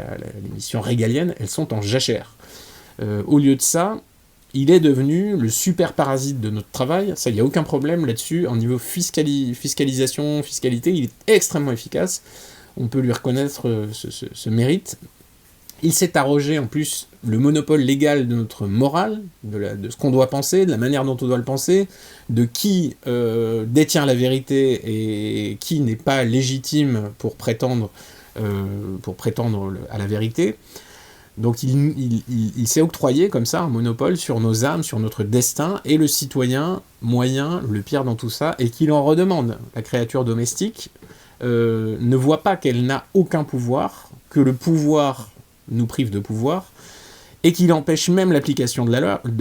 S5: missions régaliennes, elles sont en jachère. Au lieu de ça, il est devenu le super parasite de notre travail. Ça, il n'y a aucun problème là-dessus. En niveau fiscalisation, fiscalité, il est extrêmement efficace. On peut lui reconnaître ce mérite. Il s'est arrogé en plus le monopole légal de notre morale, de ce qu'on doit penser, de la manière dont on doit le penser, de qui détient la vérité et qui n'est pas légitime pour prétendre à la vérité. Donc il s'est octroyé comme ça un monopole sur nos âmes, sur notre destin, et le citoyen moyen, le pire dans tout ça, et qu'il en redemande. La créature domestique ne voit pas qu'elle n'a aucun pouvoir, que le pouvoir nous prive de pouvoir, et qu'il empêche même l'application de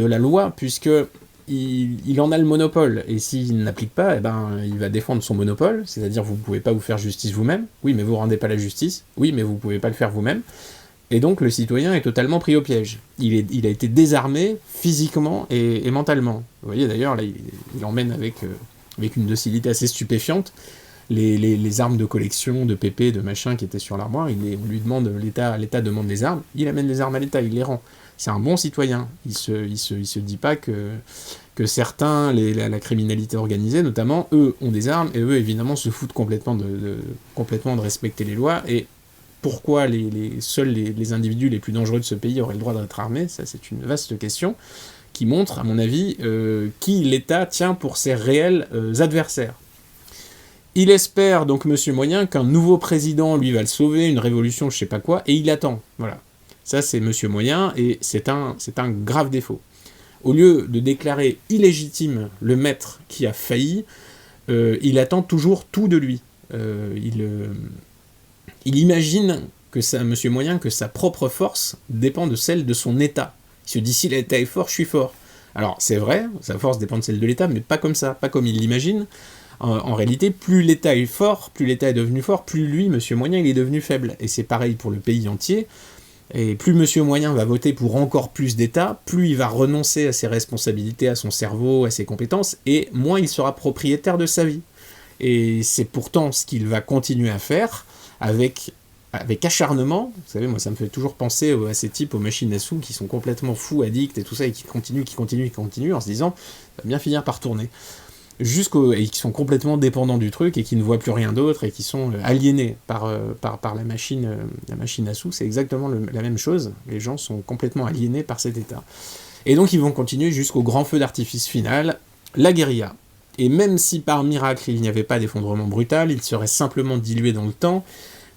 S5: la loi, puisque il en a le monopole, et s'il n'applique pas, il va défendre son monopole, c'est-à-dire vous ne pouvez pas vous faire justice vous-même, oui mais vous ne rendez pas la justice, oui mais vous ne pouvez pas le faire vous-même, et donc le citoyen est totalement pris au piège. Il a été désarmé physiquement et mentalement. Vous voyez d'ailleurs, là il emmène avec une docilité assez stupéfiante les armes de collection, de pépé, de machin qui étaient sur l'armoire. On lui demande, l'État demande les armes, il amène les armes à l'État, il les rend. C'est un bon citoyen. Il se dit pas que certains, la criminalité organisée notamment, eux ont des armes, et eux évidemment se foutent complètement de respecter les lois, et pourquoi seuls les individus les plus dangereux de ce pays auraient le droit d'être armés, ça c'est une vaste question, qui montre, à mon avis, qui l'État tient pour ses réels adversaires. Il espère, donc Monsieur Moyen, qu'un nouveau président, lui, va le sauver, une révolution, je sais pas quoi, et il attend. Voilà. Ça, c'est Monsieur Moyen, et c'est un grave défaut. Au lieu de déclarer illégitime le maître qui a failli, il attend toujours tout de lui. Il imagine Monsieur Moyen, que sa propre force dépend de celle de son État. Il se dit, si l'État est fort, je suis fort. Alors, c'est vrai, sa force dépend de celle de l'État, mais pas comme ça, pas comme il l'imagine. En réalité, plus l'État est fort, plus l'État est devenu fort, plus lui, Monsieur Moyen, il est devenu faible. Et c'est pareil pour le pays entier. Et plus Monsieur Moyen va voter pour encore plus d'État, plus il va renoncer à ses responsabilités, à son cerveau, à ses compétences, et moins il sera propriétaire de sa vie. Et c'est pourtant ce qu'il va continuer à faire avec acharnement. Vous savez, moi ça me fait toujours penser à ces types aux machines à sous qui sont complètement fous, addicts et tout ça, et qui continuent en se disant ça va bien finir par tourner. Et qui sont complètement dépendants du truc et qui ne voient plus rien d'autre et qui sont aliénés par la machine à sous. C'est exactement la même chose. Les gens sont complètement aliénés par cet état. Et donc ils vont continuer jusqu'au grand feu d'artifice final, la guérilla. Et même si par miracle il n'y avait pas d'effondrement brutal, il serait simplement dilué dans le temps,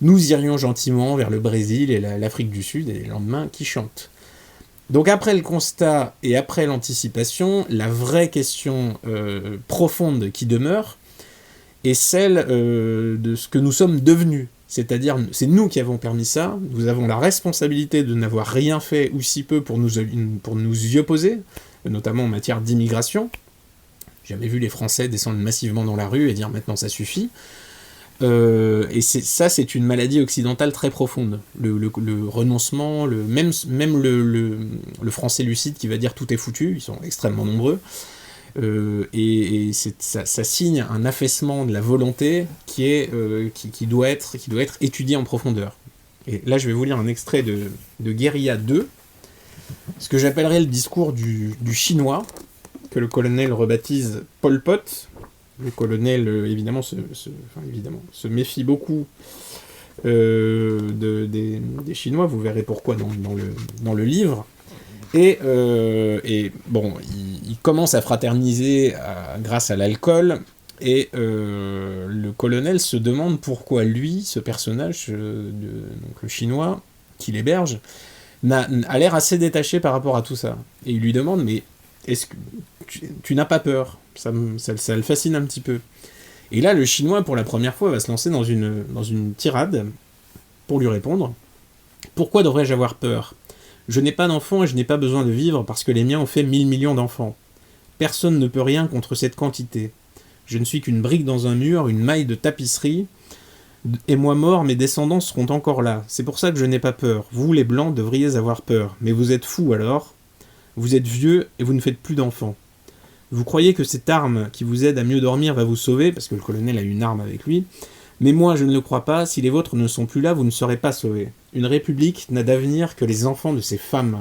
S5: nous irions gentiment vers le Brésil et l'Afrique du Sud et les lendemains qui chantent. Donc après le constat et après l'anticipation, la vraie question profonde qui demeure est celle de ce que nous sommes devenus. C'est-à-dire, c'est nous qui avons permis ça, nous avons la responsabilité de n'avoir rien fait ou si peu pour nous y opposer, notamment en matière d'immigration. J'ai jamais vu les Français descendre massivement dans la rue et dire maintenant ça suffit. Et c'est une maladie occidentale très profonde. Le renoncement, même le français lucide qui va dire tout est foutu, ils sont extrêmement nombreux. Ça signe un affaissement de la volonté qui doit être étudié en profondeur. Et là, je vais vous lire un extrait de Guérilla 2, ce que j'appellerais le discours du chinois, que le colonel rebaptise Pol Pot. Le colonel, évidemment, se méfie beaucoup des Chinois, vous verrez pourquoi dans le livre. Et bon, il commence à fraterniser grâce à l'alcool, et le colonel se demande pourquoi lui, ce personnage, donc le Chinois, qui l'héberge, a l'air assez détaché par rapport à tout ça. Et il lui demande, mais est-ce que tu n'as pas peur ? Ça le fascine un petit peu. Et là, le Chinois, pour la première fois, va se lancer dans une tirade pour lui répondre. Pourquoi devrais-je avoir peur ? Je n'ai pas d'enfants et je n'ai pas besoin de vivre parce que les miens ont fait 1000 millions d'enfants. Personne ne peut rien contre cette quantité. Je ne suis qu'une brique dans un mur, une maille de tapisserie, et moi mort, mes descendants seront encore là. C'est pour ça que je n'ai pas peur. Vous, les Blancs, devriez avoir peur. Mais vous êtes fous alors. Vous êtes vieux et vous ne faites plus d'enfants. Vous croyez que cette arme qui vous aide à mieux dormir va vous sauver, parce que le colonel a une arme avec lui, mais moi je ne le crois pas, si les vôtres ne sont plus là, vous ne serez pas sauvés. Une république n'a d'avenir que les enfants de ses femmes.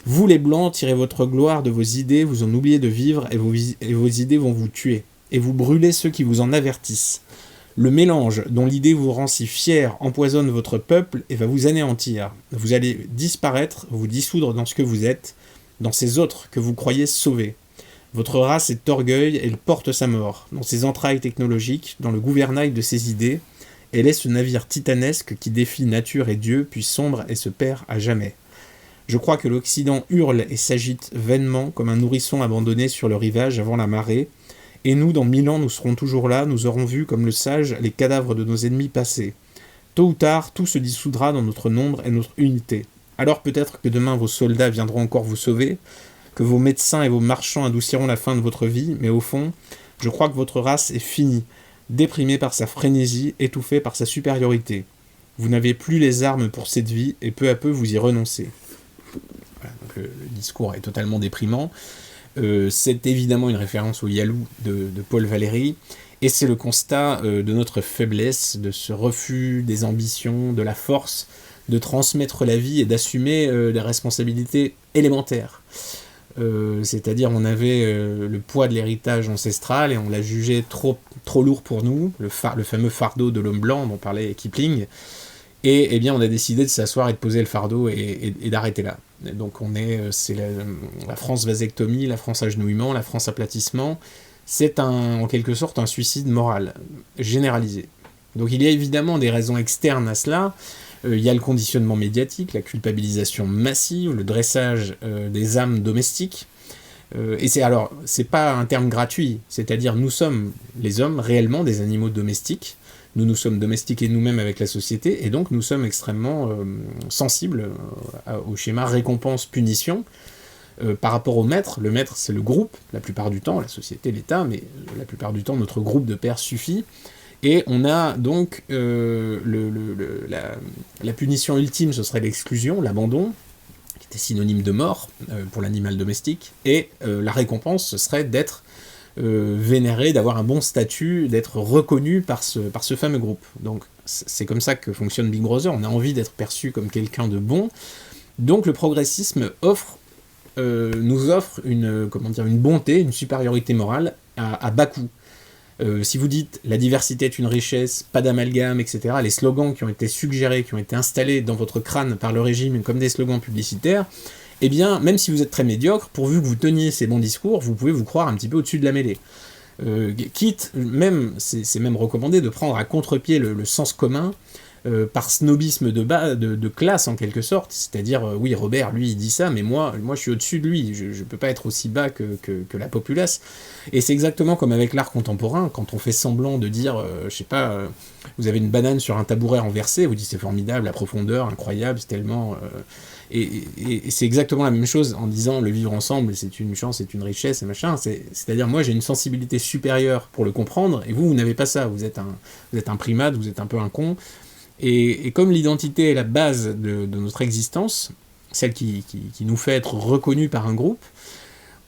S5: Vous les Blancs, tirez votre gloire de vos idées, vous en oubliez de vivre, et vos idées vont vous tuer, et vous brûlez ceux qui vous en avertissent. Le mélange dont l'idée vous rend si fier empoisonne votre peuple et va vous anéantir. Vous allez disparaître, vous dissoudre dans ce que vous êtes, dans ces autres que vous croyez sauvés. Votre race est orgueil, elle porte sa mort, dans ses entrailles technologiques, dans le gouvernail de ses idées, elle est ce navire titanesque qui défie nature et Dieu, puis sombre et se perd à jamais. Je crois que l'Occident hurle et s'agite vainement comme un nourrisson abandonné sur le rivage avant la marée, et nous, dans 1000 ans, nous serons toujours là, nous aurons vu, comme le sage, les cadavres de nos ennemis passés. Tôt ou tard, tout se dissoudra dans notre nombre et notre unité. Alors peut-être que demain vos soldats viendront encore vous sauver, que vos médecins et vos marchands adouciront la fin de votre vie, mais au fond, je crois que votre race est finie, déprimée par sa frénésie, étouffée par sa supériorité. Vous n'avez plus les armes pour cette vie, et peu à peu vous y renoncez. Voilà, donc le discours est totalement déprimant. C'est évidemment une référence au Yalou de Paul Valéry, et c'est le constat de notre faiblesse, de ce refus des ambitions, de la force, de transmettre la vie et d'assumer les responsabilités élémentaires. C'est-à-dire on avait le poids de l'héritage ancestral et on l'a jugé trop lourd pour nous, le fameux fardeau de l'homme blanc dont parlait Kipling, Et eh bien, on a décidé de s'asseoir et de poser le fardeau et d'arrêter là. Donc c'est la France vasectomie, la France agenouillement, la France aplatissement. C'est en quelque sorte un suicide moral généralisé. Donc il y a évidemment des raisons externes à cela. Il y a le conditionnement médiatique, la culpabilisation massive, le dressage des âmes domestiques. Et c'est pas un terme gratuit, c'est-à-dire nous sommes, les hommes, réellement des animaux domestiques. Nous sommes domestiqués nous-mêmes avec la société, et donc nous sommes extrêmement sensibles au schéma récompense-punition par rapport au maître. Le maître, c'est le groupe, la plupart du temps, la société, l'État, mais la plupart du temps, notre groupe de pairs suffit. Et on a donc la punition ultime, ce serait l'exclusion, l'abandon, qui était synonyme de mort pour l'animal domestique, et la récompense, ce serait d'être vénéré, d'avoir un bon statut, d'être reconnu par ce fameux groupe. Donc c'est comme ça que fonctionne Big Brother, on a envie d'être perçu comme quelqu'un de bon. Donc le progressisme nous offre une bonté, une supériorité morale à bas coût. Si vous dites « la diversité est une richesse, pas d'amalgame, etc., les slogans qui ont été suggérés, qui ont été installés dans votre crâne par le régime comme des slogans publicitaires, eh bien, même si vous êtes très médiocre, pourvu que vous teniez ces bons discours, vous pouvez vous croire un petit peu au-dessus de la mêlée. Quitte, c'est même recommandé de prendre à contre-pied le sens commun, par snobisme de classe en quelque sorte, c'est-à-dire oui Robert lui il dit ça mais moi je suis au-dessus de lui, je peux pas être aussi bas que la populace. Et c'est exactement comme avec l'art contemporain, quand on fait semblant de dire je sais pas, vous avez une banane sur un tabouret renversé, vous dites c'est formidable, la profondeur incroyable, c'est tellement et c'est exactement la même chose en disant le vivre ensemble c'est une chance, c'est une richesse et machin, c'est-à-dire moi j'ai une sensibilité supérieure pour le comprendre et vous n'avez pas ça, vous êtes un primate, vous êtes un peu un con. Et comme l'identité est la base de notre existence, celle qui nous fait être reconnus par un groupe,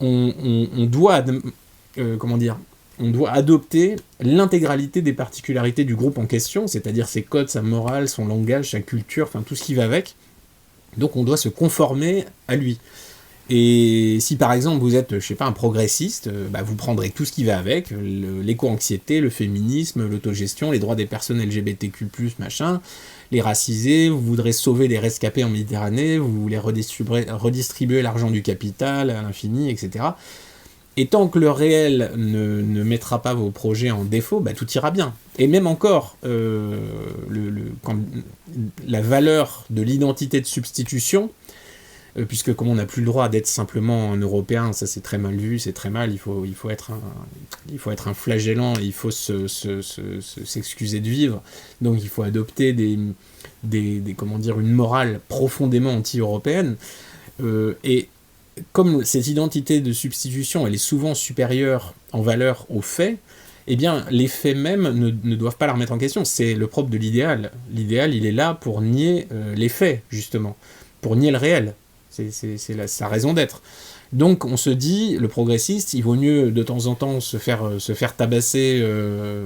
S5: on doit adopter l'intégralité des particularités du groupe en question, c'est-à-dire ses codes, sa morale, son langage, sa culture, enfin tout ce qui va avec. Donc on doit se conformer à lui. Et si par exemple vous êtes, je sais pas, un progressiste, vous prendrez tout ce qui va avec, l'éco-anxiété, le féminisme, l'autogestion, les droits des personnes LGBTQ+, machin, les racisés, vous voudrez sauver les rescapés en Méditerranée, vous voulez redistribuer l'argent du capital à l'infini, etc. Et tant que le réel ne mettra pas vos projets en défaut, tout ira bien. Et même encore, quand la valeur de l'identité de substitution, puisque comme on n'a plus le droit d'être simplement un Européen, ça c'est très mal vu, c'est très mal, il faut être un flagellant, il faut s'excuser de vivre, donc il faut adopter une morale profondément anti-européenne, et comme cette identité de substitution elle est souvent supérieure en valeur aux faits, eh bien les faits même ne doivent pas la remettre en question, c'est le propre de l'idéal. L'idéal il est là pour nier les faits, justement, pour nier le réel. C'est sa raison d'être. Donc on se dit, le progressiste, il vaut mieux de temps en temps se faire tabasser,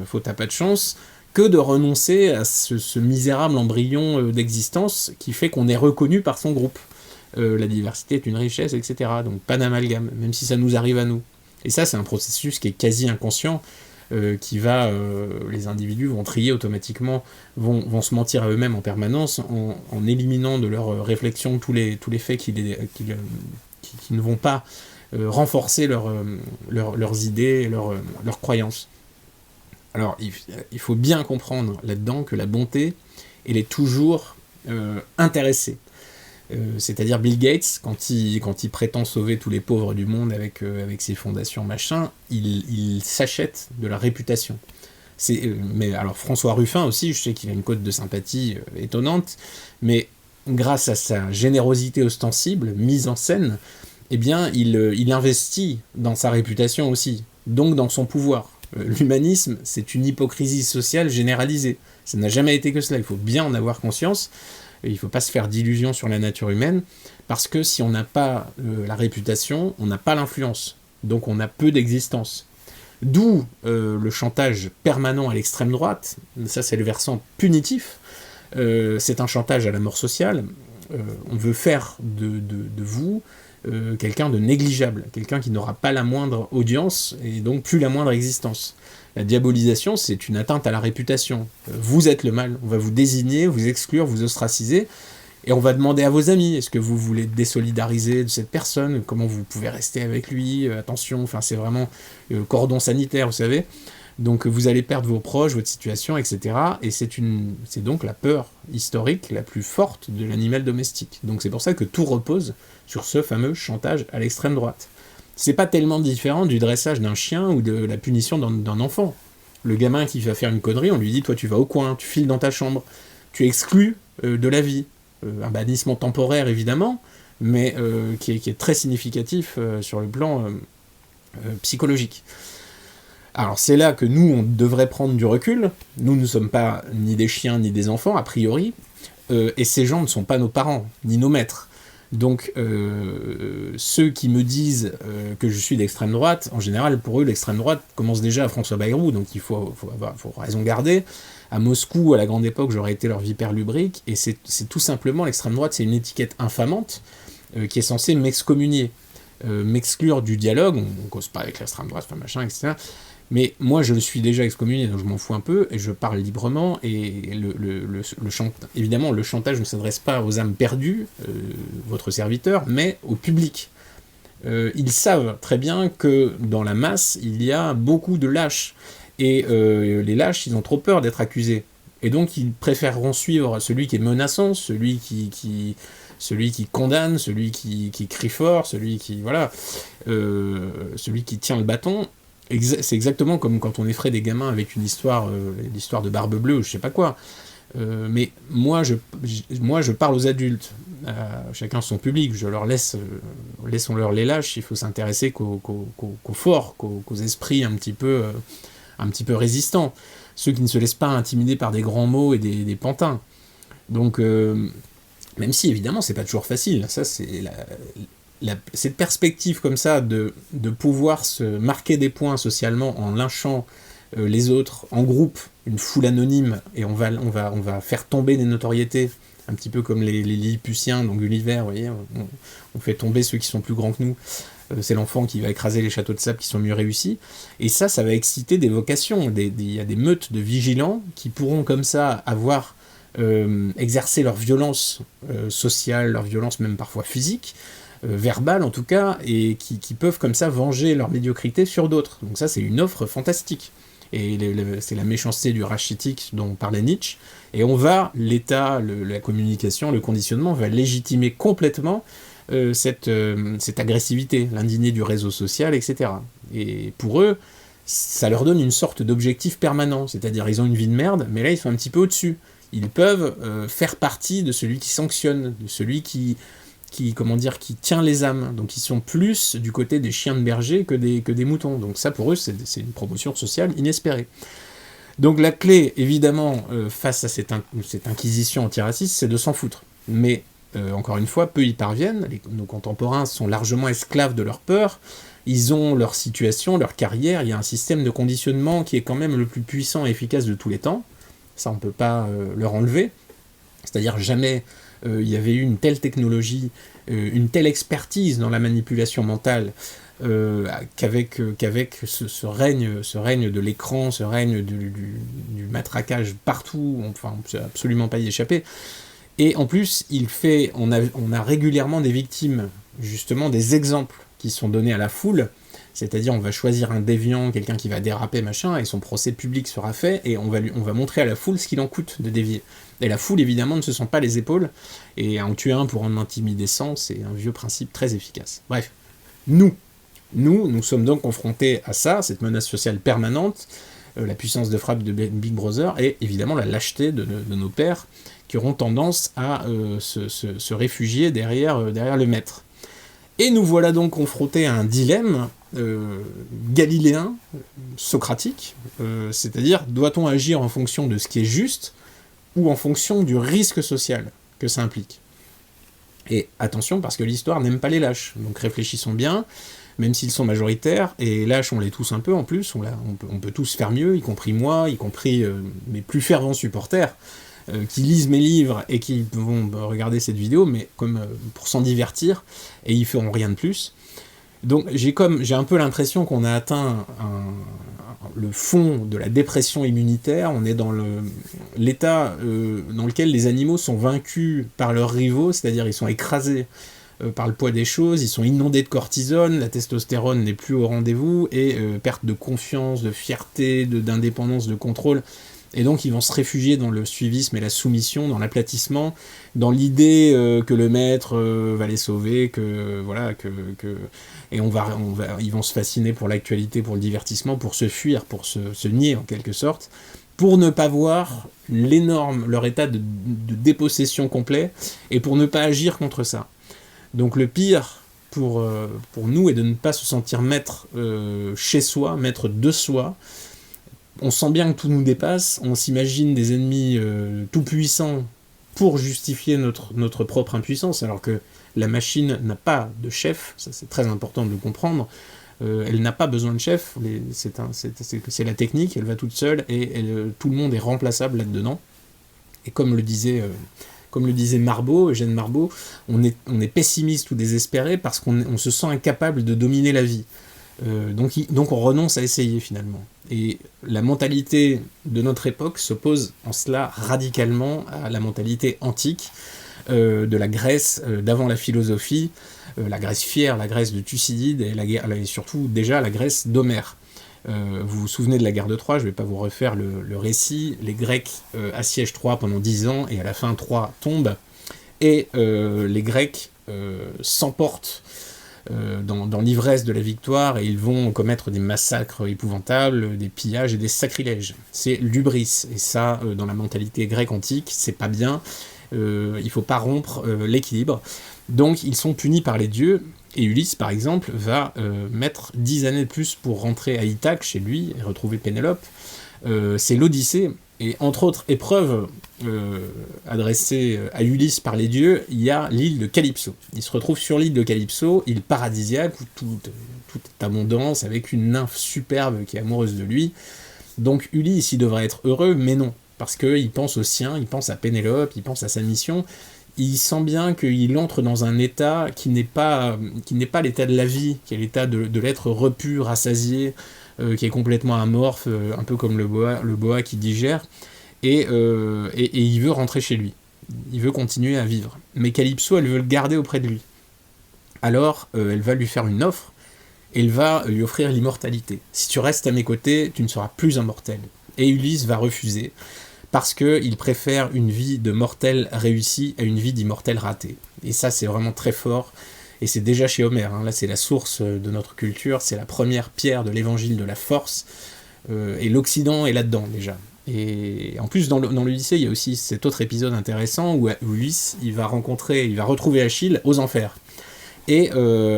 S5: faute à pas de chance, que de renoncer à ce misérable embryon d'existence qui fait qu'on est reconnu par son groupe. La diversité est une richesse, etc. Donc pas d'amalgame, même si ça nous arrive à nous. Et ça, c'est un processus qui est quasi inconscient, les individus vont trier automatiquement, vont se mentir à eux-mêmes en permanence en éliminant de leur réflexion tous les faits qui ne vont pas renforcer leurs idées, leurs croyances. Alors il faut bien comprendre là-dedans que la bonté, elle est toujours intéressée. C'est-à-dire Bill Gates, quand il prétend sauver tous les pauvres du monde avec ses fondations machin, il s'achète de la réputation. Mais alors François Ruffin aussi, je sais qu'il a une cote de sympathie étonnante, mais grâce à sa générosité ostensible, mise en scène, eh bien il investit dans sa réputation aussi, donc dans son pouvoir. L'humanisme, c'est une hypocrisie sociale généralisée. Ça n'a jamais été que cela, il faut bien en avoir conscience. Il ne faut pas se faire d'illusions sur la nature humaine, parce que si on n'a pas la réputation, on n'a pas l'influence, donc on a peu d'existence. D'où le chantage permanent à l'extrême droite, ça c'est le versant punitif, c'est un chantage à la mort sociale, on veut faire de vous quelqu'un de négligeable, quelqu'un qui n'aura pas la moindre audience et donc plus la moindre existence. La diabolisation, c'est une atteinte à la réputation. Vous êtes le mal, on va vous désigner, vous exclure, vous ostraciser, et on va demander à vos amis, est-ce que vous voulez désolidariser de cette personne, comment vous pouvez rester avec lui, attention, enfin c'est vraiment cordon sanitaire, vous savez. Donc vous allez perdre vos proches, votre situation, etc. Et c'est donc la peur historique la plus forte de l'animal domestique. Donc c'est pour ça que tout repose sur ce fameux chantage à l'extrême droite. C'est pas tellement différent du dressage d'un chien ou de la punition d'un enfant. Le gamin qui va faire une connerie, on lui dit « toi tu vas au coin, tu files dans ta chambre, tu exclus de la vie ». Un bannissement temporaire évidemment, mais qui est très significatif sur le plan psychologique. Alors c'est là que nous, on devrait prendre du recul. Nous ne sommes pas ni des chiens ni des enfants, a priori, et ces gens ne sont pas nos parents, ni nos maîtres. Donc ceux qui me disent que je suis d'extrême droite, en général, pour eux, l'extrême droite commence déjà à François Bayrou, donc il faut raison garder. À Moscou, à la grande époque, j'aurais été leur vipère lubrique, et c'est tout simplement, l'extrême droite, c'est une étiquette infamante qui est censée m'excommunier, m'exclure du dialogue. On cause pas avec l'extrême droite, enfin machin, etc. Mais moi, je le suis déjà excommunié, donc je m'en fous un peu, et je parle librement, et évidemment, le chantage ne s'adresse pas aux âmes perdues, votre serviteur, mais au public. Ils savent très bien que dans la masse, il y a beaucoup de lâches, et les lâches, ils ont trop peur d'être accusés. Et donc, ils préféreront suivre celui qui est menaçant, celui qui condamne, celui qui crie fort, celui qui tient le bâton. C'est exactement comme quand on effraie des gamins avec l'histoire de Barbe Bleue ou je sais pas quoi. Mais moi je parle aux adultes, chacun son public, je leur laissons-leur les lâches, il faut s'intéresser qu'aux forts, qu'aux esprits un petit peu résistants, ceux qui ne se laissent pas intimider par des grands mots et des pantins. Donc même si évidemment c'est pas toujours facile, ça c'est cette perspective comme ça de pouvoir se marquer des points socialement en lynchant les autres en groupe, une foule anonyme, et on va faire tomber des notoriétés, un petit peu comme les Lilliputiens, donc Gulliver, vous voyez, on fait tomber ceux qui sont plus grands que nous, c'est l'enfant qui va écraser les châteaux de sable qui sont mieux réussis, et ça va exciter des vocations, il y a des meutes de vigilants qui pourront comme ça avoir exercer leur violence sociale, leur violence même parfois physique, verbale en tout cas, et qui peuvent comme ça venger leur médiocrité sur d'autres. Donc ça c'est une offre fantastique. Et c'est la méchanceté du rachitique dont parlait Nietzsche, et l'État, la communication, le conditionnement va légitimer complètement cette agressivité, l'indigné du réseau social, etc. Et pour eux, ça leur donne une sorte d'objectif permanent, c'est-à-dire ils ont une vie de merde, mais là ils sont un petit peu au-dessus. Ils peuvent faire partie de celui qui sanctionne, de celui qui tient les âmes. Donc ils sont plus du côté des chiens de berger que des moutons. Donc ça pour eux c'est une promotion sociale inespérée. Donc la clé évidemment face à cette inquisition antiraciste, c'est de s'en foutre. Mais encore une fois, peu y parviennent. Nos contemporains sont largement esclaves de leur peur. Ils ont leur situation, leur carrière. Il y a un système de conditionnement qui est quand même le plus puissant et efficace de tous les temps. Ça on peut pas leur enlever. C'est-à-dire jamais il y avait eu une telle technologie, une telle expertise dans la manipulation mentale, qu'avec ce règne de l'écran, ce règne du matraquage partout, enfin on ne peut absolument pas y échapper. Et en plus, on a régulièrement des victimes, justement des exemples qui sont donnés à la foule, c'est-à-dire on va choisir un déviant, quelqu'un qui va déraper, machin, et son procès public sera fait, et on va montrer à la foule ce qu'il en coûte de dévier. Et la foule, évidemment, ne se sent pas les épaules, et en tuer un pour en intimider 100, c'est un vieux principe très efficace. Bref, nous sommes donc confrontés à ça, cette menace sociale permanente, la puissance de frappe de Big Brother, et évidemment la lâcheté de nos pères, qui auront tendance à se réfugier derrière le maître. Et nous voilà donc confrontés à un dilemme galiléen, socratique, c'est-à-dire, doit-on agir en fonction de ce qui est juste, ou en fonction du risque social que ça implique. Et attention, parce que l'histoire n'aime pas les lâches, donc réfléchissons bien, même s'ils sont majoritaires, et lâches on les tous un peu en plus, on peut tous faire mieux, y compris moi, y compris mes plus fervents supporters, qui lisent mes livres et qui vont regarder cette vidéo, mais comme pour s'en divertir, et ils feront rien de plus. Donc j'ai un peu l'impression qu'on a atteint le fond de la dépression immunitaire. On est dans l'état dans lequel les animaux sont vaincus par leurs rivaux, c'est-à-dire ils sont écrasés par le poids des choses, ils sont inondés de cortisone, la testostérone n'est plus au rendez-vous, et perte de confiance, de fierté, d'indépendance, de contrôle. Et donc ils vont se réfugier dans le suivisme et la soumission, dans l'aplatissement, dans l'idée que le maître va les sauver, et ils vont se fasciner pour l'actualité, pour le divertissement, pour se fuir, pour se nier en quelque sorte, pour ne pas voir leur état de dépossession complet, et pour ne pas agir contre ça. Donc le pire pour nous est de ne pas se sentir maître chez soi, maître de soi. On sent bien que tout nous dépasse, on s'imagine des ennemis tout-puissants pour justifier notre propre impuissance, alors que la machine n'a pas de chef, ça c'est très important de le comprendre, elle n'a pas besoin de chef, c'est la technique, elle va toute seule, et tout le monde est remplaçable là-dedans. Et comme le disait Marbeau, Eugène Marbeau, on est pessimiste ou désespéré parce qu'on se sent incapable de dominer la vie. Donc on renonce à essayer finalement. Et la mentalité de notre époque s'oppose en cela radicalement à la mentalité antique de la Grèce d'avant la philosophie, la Grèce fière, la Grèce de Thucydide et surtout déjà la Grèce d'Homère. Vous vous souvenez de la guerre de Troie, je ne vais pas vous refaire le récit. Les Grecs assiègent Troie pendant 10 ans et à la fin Troie tombe et les Grecs s'emportent dans l'ivresse de la victoire, et ils vont commettre des massacres épouvantables, des pillages et des sacrilèges. C'est l'hubris, et ça, dans la mentalité grecque antique, c'est pas bien, il faut pas rompre l'équilibre. Donc ils sont punis par les dieux, et Ulysse, par exemple, va mettre 10 années de plus pour rentrer à Ithaque, chez lui, et retrouver Pénélope. C'est l'Odyssée, et entre autres épreuves adressées à Ulysse par les dieux, il y a l'île de Calypso. Il se retrouve sur l'île de Calypso, île paradisiaque, où tout est abondance, avec une nymphe superbe qui est amoureuse de lui. Donc Ulysse, il devrait être heureux, mais non, parce qu'il pense au sien, il pense à Pénélope, il pense à sa mission. Il sent bien qu'il entre dans un état qui n'est pas l'état de la vie, qui est l'état de l'être repu, rassasié, qui est complètement amorphe, un peu comme le boa qui digère, et il veut rentrer chez lui. Il veut continuer à vivre. Mais Calypso, elle veut le garder auprès de lui. Alors, elle va lui faire une offre, et elle va lui offrir l'immortalité. Si tu restes à mes côtés, tu ne seras plus immortel. Et Ulysse va refuser, parce qu'il préfère une vie de mortel réussi à une vie d'immortel raté. Et ça, c'est vraiment très fort. Et c'est déjà chez Homère, hein. Là c'est la source de notre culture, c'est la première pierre de l'évangile de la force, et l'Occident est là-dedans déjà. Et en plus dans l'Odyssée, il y a aussi cet autre épisode intéressant où Ulysse il va retrouver Achille aux enfers. Et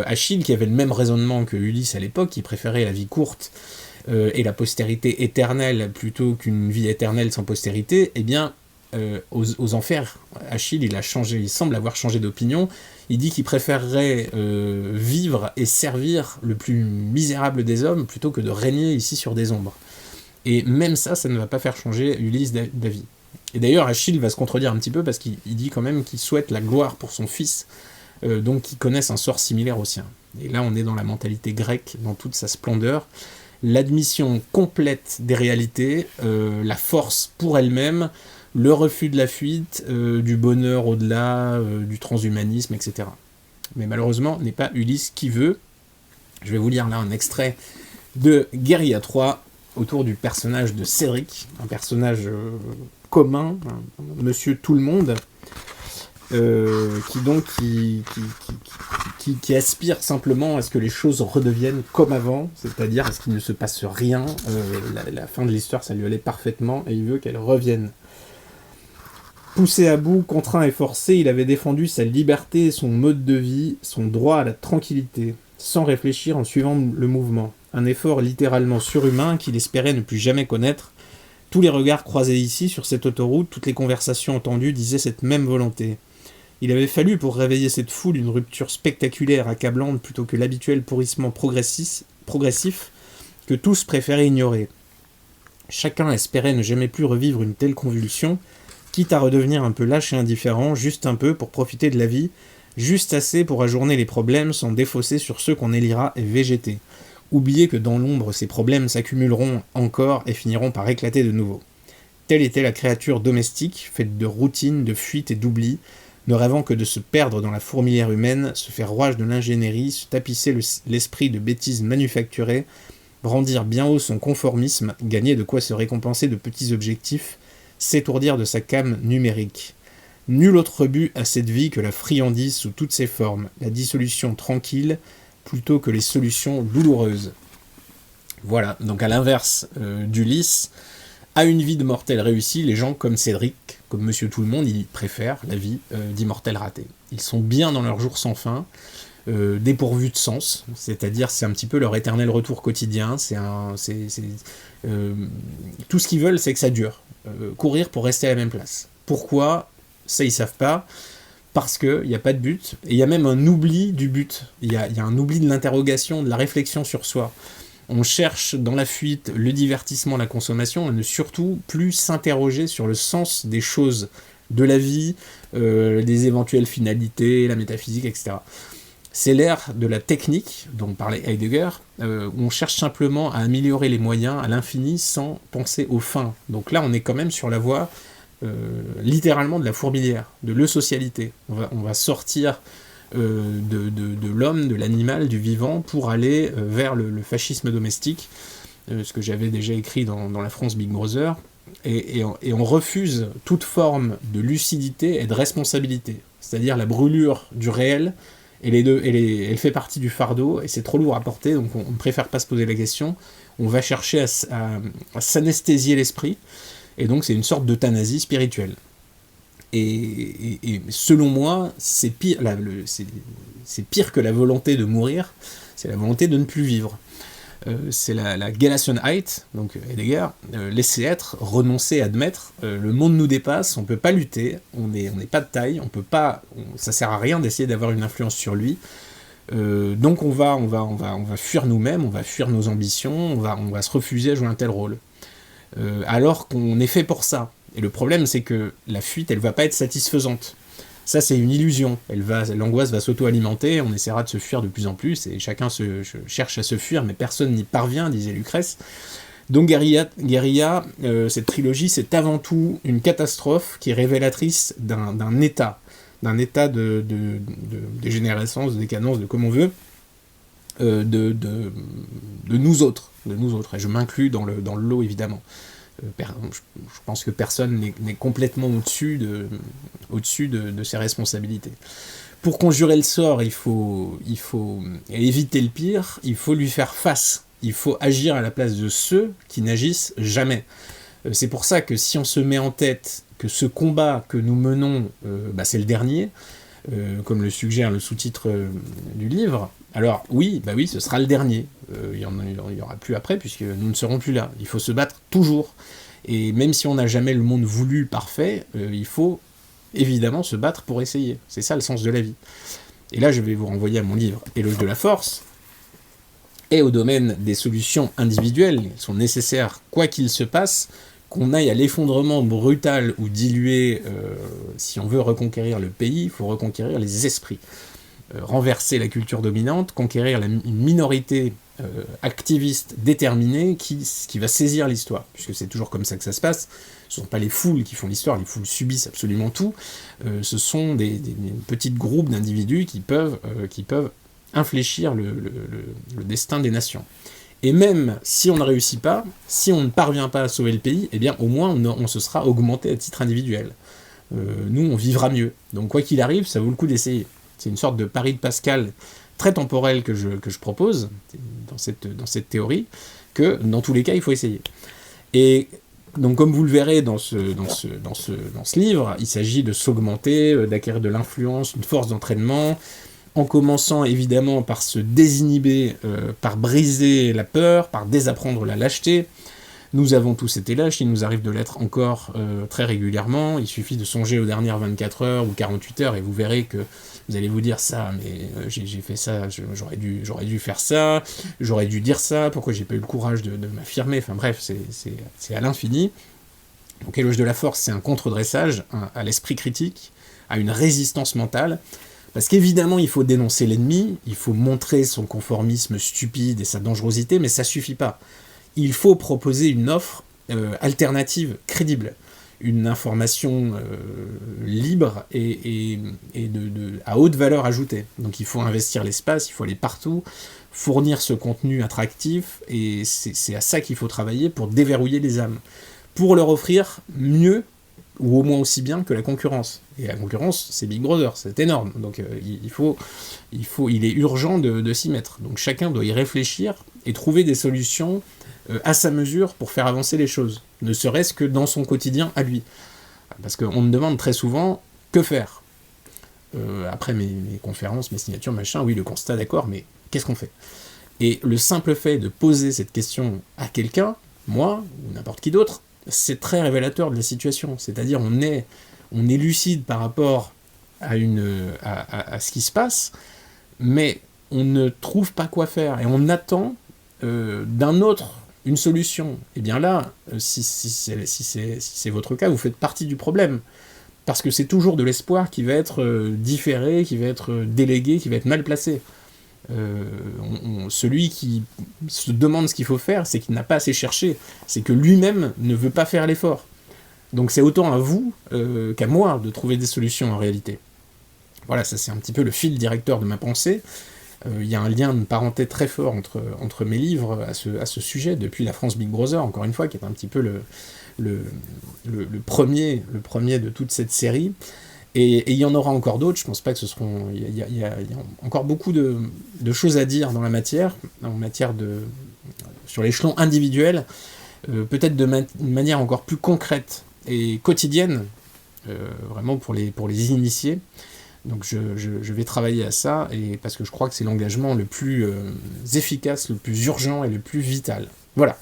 S5: Achille, qui avait le même raisonnement que Ulysse à l'époque, qui préférait la vie courte et la postérité éternelle plutôt qu'une vie éternelle sans postérité, eh bien aux enfers, Achille il semble avoir changé d'opinion. Il dit qu'il préférerait vivre et servir le plus misérable des hommes plutôt que de régner ici sur des ombres. Et même ça ne va pas faire changer Ulysse d'avis. Et d'ailleurs, Achille va se contredire un petit peu parce qu'il dit quand même qu'il souhaite la gloire pour son fils, donc qu'il connaisse un sort similaire au sien. Et là, on est dans la mentalité grecque, dans toute sa splendeur. L'admission complète des réalités, la force pour elle-même, le refus de la fuite, du bonheur au-delà, du transhumanisme, etc. Mais malheureusement, n'est pas Ulysse qui veut. Je vais vous lire là un extrait de Guérilla 3 autour du personnage de Cédric, un personnage commun, monsieur tout le monde, qui aspire simplement à ce que les choses redeviennent comme avant, c'est-à-dire à ce qu'il ne se passe rien. La fin de l'histoire, ça lui allait parfaitement, et il veut qu'elle revienne. Poussé à bout, contraint et forcé, il avait défendu sa liberté, son mode de vie, son droit à la tranquillité, sans réfléchir en suivant le mouvement. Un effort littéralement surhumain qu'il espérait ne plus jamais connaître. Tous les regards croisés ici, sur cette autoroute, toutes les conversations entendues disaient cette même volonté. Il avait fallu pour réveiller cette foule une rupture spectaculaire, accablante, plutôt que l'habituel pourrissement progressif que tous préféraient ignorer. Chacun espérait ne jamais plus revivre une telle convulsion,
S9: quitte à redevenir un peu lâche et indifférent, juste un peu pour profiter de la vie, juste assez pour ajourner les problèmes sans défausser sur ceux qu'on élira et végéter. Oublier que dans l'ombre, ces problèmes s'accumuleront encore et finiront par éclater de nouveau. Telle était la créature domestique, faite de routine, de fuite et d'oubli, ne rêvant que de se perdre dans la fourmilière humaine, se faire rouage de l'ingénierie, se tapisser l'esprit de bêtises manufacturées, brandir bien haut son conformisme, gagner de quoi se récompenser de petits objectifs, s'étourdir de sa came numérique. Nul autre but à cette vie que la friandise sous toutes ses formes, la dissolution tranquille, plutôt que les solutions douloureuses. Voilà, donc à l'inverse d'Ulysse, à une vie de mortel réussi, les gens comme Cédric, comme Monsieur Tout-le-Monde, ils préfèrent la vie d'immortel raté. Ils sont bien dans leur jour sans fin, dépourvus de sens, c'est-à-dire c'est un petit peu leur éternel retour quotidien, tout ce qu'ils veulent c'est que ça dure, courir pour rester à la même place. Pourquoi ? Ça ils savent pas, parce qu'il n'y a pas de but, et il y a même un oubli du but, il y a un oubli de l'interrogation, de la réflexion sur soi. On cherche dans la fuite, le divertissement, la consommation, à ne surtout plus s'interroger sur le sens des choses, de la vie, des éventuelles finalités, la métaphysique, etc. C'est l'ère de la technique, dont parlait Heidegger, où on cherche simplement à améliorer les moyens à l'infini sans penser aux fins. Donc là, on est quand même sur la voie, littéralement, de la fourmilière, de l'eusocialité. On va sortir de l'homme, de l'animal, du vivant, pour aller vers le fascisme domestique, ce que j'avais déjà écrit dans La France Big Brother, et on refuse toute forme de lucidité et de responsabilité, c'est-à-dire la brûlure du réel, elle fait partie du fardeau, et c'est trop lourd à porter, donc on ne préfère pas se poser la question, on va chercher à s'anesthésier l'esprit, et donc c'est une sorte d'euthanasie spirituelle. Et selon moi, c'est pire que la volonté de mourir, c'est la volonté de ne plus vivre. C'est la Gelassenheit, donc Heidegger, laisser être, renoncer, admettre, le monde nous dépasse, on ne peut pas lutter, on n'est pas de taille, ça sert à rien d'essayer d'avoir une influence sur lui, donc on va fuir nous-mêmes, on va fuir nos ambitions, on va se refuser à jouer un tel rôle. Alors qu'on est fait pour ça. Et le problème, c'est que la fuite, elle va pas être satisfaisante. Ça, c'est une illusion. L'angoisse va s'auto-alimenter, on essaiera de se fuir de plus en plus, et chacun cherche à se fuir, mais personne n'y parvient, disait Lucrèce. Donc Guérilla, cette trilogie, c'est avant tout une catastrophe qui est révélatrice d'un état de dégénérescence, de décadence, de comme on veut, de nous autres. Et je m'inclus dans le lot, évidemment. Je pense que personne n'est complètement au-dessus de ses responsabilités. Pour conjurer le sort, il faut éviter le pire, il faut lui faire face. Il faut agir à la place de ceux qui n'agissent jamais. C'est pour ça que si on se met en tête que ce combat que nous menons, c'est le dernier, comme le suggère le sous-titre du livre, alors oui, ce sera le dernier. Il y aura plus après, puisque nous ne serons plus là. Il faut se battre toujours. Et même si on n'a jamais le monde voulu parfait, il faut évidemment se battre pour essayer. C'est ça le sens de la vie. Et là, je vais vous renvoyer à mon livre « Éloge de la force », et au domaine des solutions individuelles, qui sont nécessaires quoi qu'il se passe, qu'on aille à l'effondrement brutal ou dilué, si on veut reconquérir le pays, il faut reconquérir les esprits. Renverser la culture dominante, conquérir une minorité activiste déterminée qui va saisir l'histoire, puisque c'est toujours comme ça que ça se passe. Ce ne sont pas les foules qui font l'histoire, les foules subissent absolument tout, ce sont des petits groupes d'individus qui peuvent infléchir le destin des nations. Et même si on ne réussit pas, si on ne parvient pas à sauver le pays, eh bien au moins on se sera augmenté à titre individuel. Nous, on vivra mieux. Donc quoi qu'il arrive, ça vaut le coup d'essayer. C'est une sorte de pari de Pascal très temporel que je propose dans cette théorie, que dans tous les cas, il faut essayer. Et donc comme vous le verrez dans ce livre, il s'agit de s'augmenter, d'acquérir de l'influence, une force d'entraînement, en commençant évidemment par se désinhiber, par briser la peur, par désapprendre la lâcheté. Nous avons tous été lâches, il nous arrive de l'être encore très régulièrement, il suffit de songer aux dernières 24 heures ou 48 heures et vous verrez que vous allez vous dire ça, mais j'ai fait ça, j'aurais dû faire ça, j'aurais dû dire ça, pourquoi j'ai pas eu le courage de m'affirmer, enfin bref, c'est à l'infini. Donc Éloge de la force, c'est un contre-dressage à l'esprit critique, à une résistance mentale, parce qu'évidemment, il faut dénoncer l'ennemi, il faut montrer son conformisme stupide et sa dangerosité, mais ça suffit pas. Il faut proposer une offre alternative, crédible, une information libre et à haute valeur ajoutée. Donc il faut investir l'espace, il faut aller partout, fournir ce contenu attractif, et c'est à ça qu'il faut travailler pour déverrouiller les âmes, pour leur offrir mieux, ou au moins aussi bien que la concurrence. Et la concurrence, c'est Big Brother, c'est énorme. Donc il est urgent de s'y mettre. Donc chacun doit y réfléchir et trouver des solutions à sa mesure pour faire avancer les choses, ne serait-ce que dans son quotidien à lui. Parce qu'on me demande très souvent, que faire après mes conférences, mes signatures, machin, oui, le constat, d'accord, mais qu'est-ce qu'on fait? Et le simple fait de poser cette question à quelqu'un, moi, ou n'importe qui d'autre, c'est très révélateur de la situation. C'est-à-dire, on est lucide par rapport à ce qui se passe, mais on ne trouve pas quoi faire, et on attend d'un autre une solution. Et bien là, si c'est votre cas, vous faites partie du problème. Parce que c'est toujours de l'espoir qui va être différé, qui va être délégué, qui va être mal placé. Celui qui se demande ce qu'il faut faire, c'est qu'il n'a pas assez cherché, c'est que lui-même ne veut pas faire l'effort. Donc c'est autant à vous qu'à moi de trouver des solutions en réalité. Voilà, ça c'est un petit peu le fil directeur de ma pensée. Il y a un lien de parenté très fort entre mes livres à ce sujet, depuis la France Big Brother, encore une fois, qui est un petit peu le premier de toute cette série. Et il y en aura encore d'autres, je pense pas que ce seront... Il y a encore beaucoup de choses à dire dans la matière, sur l'échelon individuel, peut-être d'une manière encore plus concrète et quotidienne, vraiment pour les initiés. Donc je vais travailler à ça, et parce que je crois que c'est l'engagement le plus efficace, le plus urgent et le plus vital. Voilà.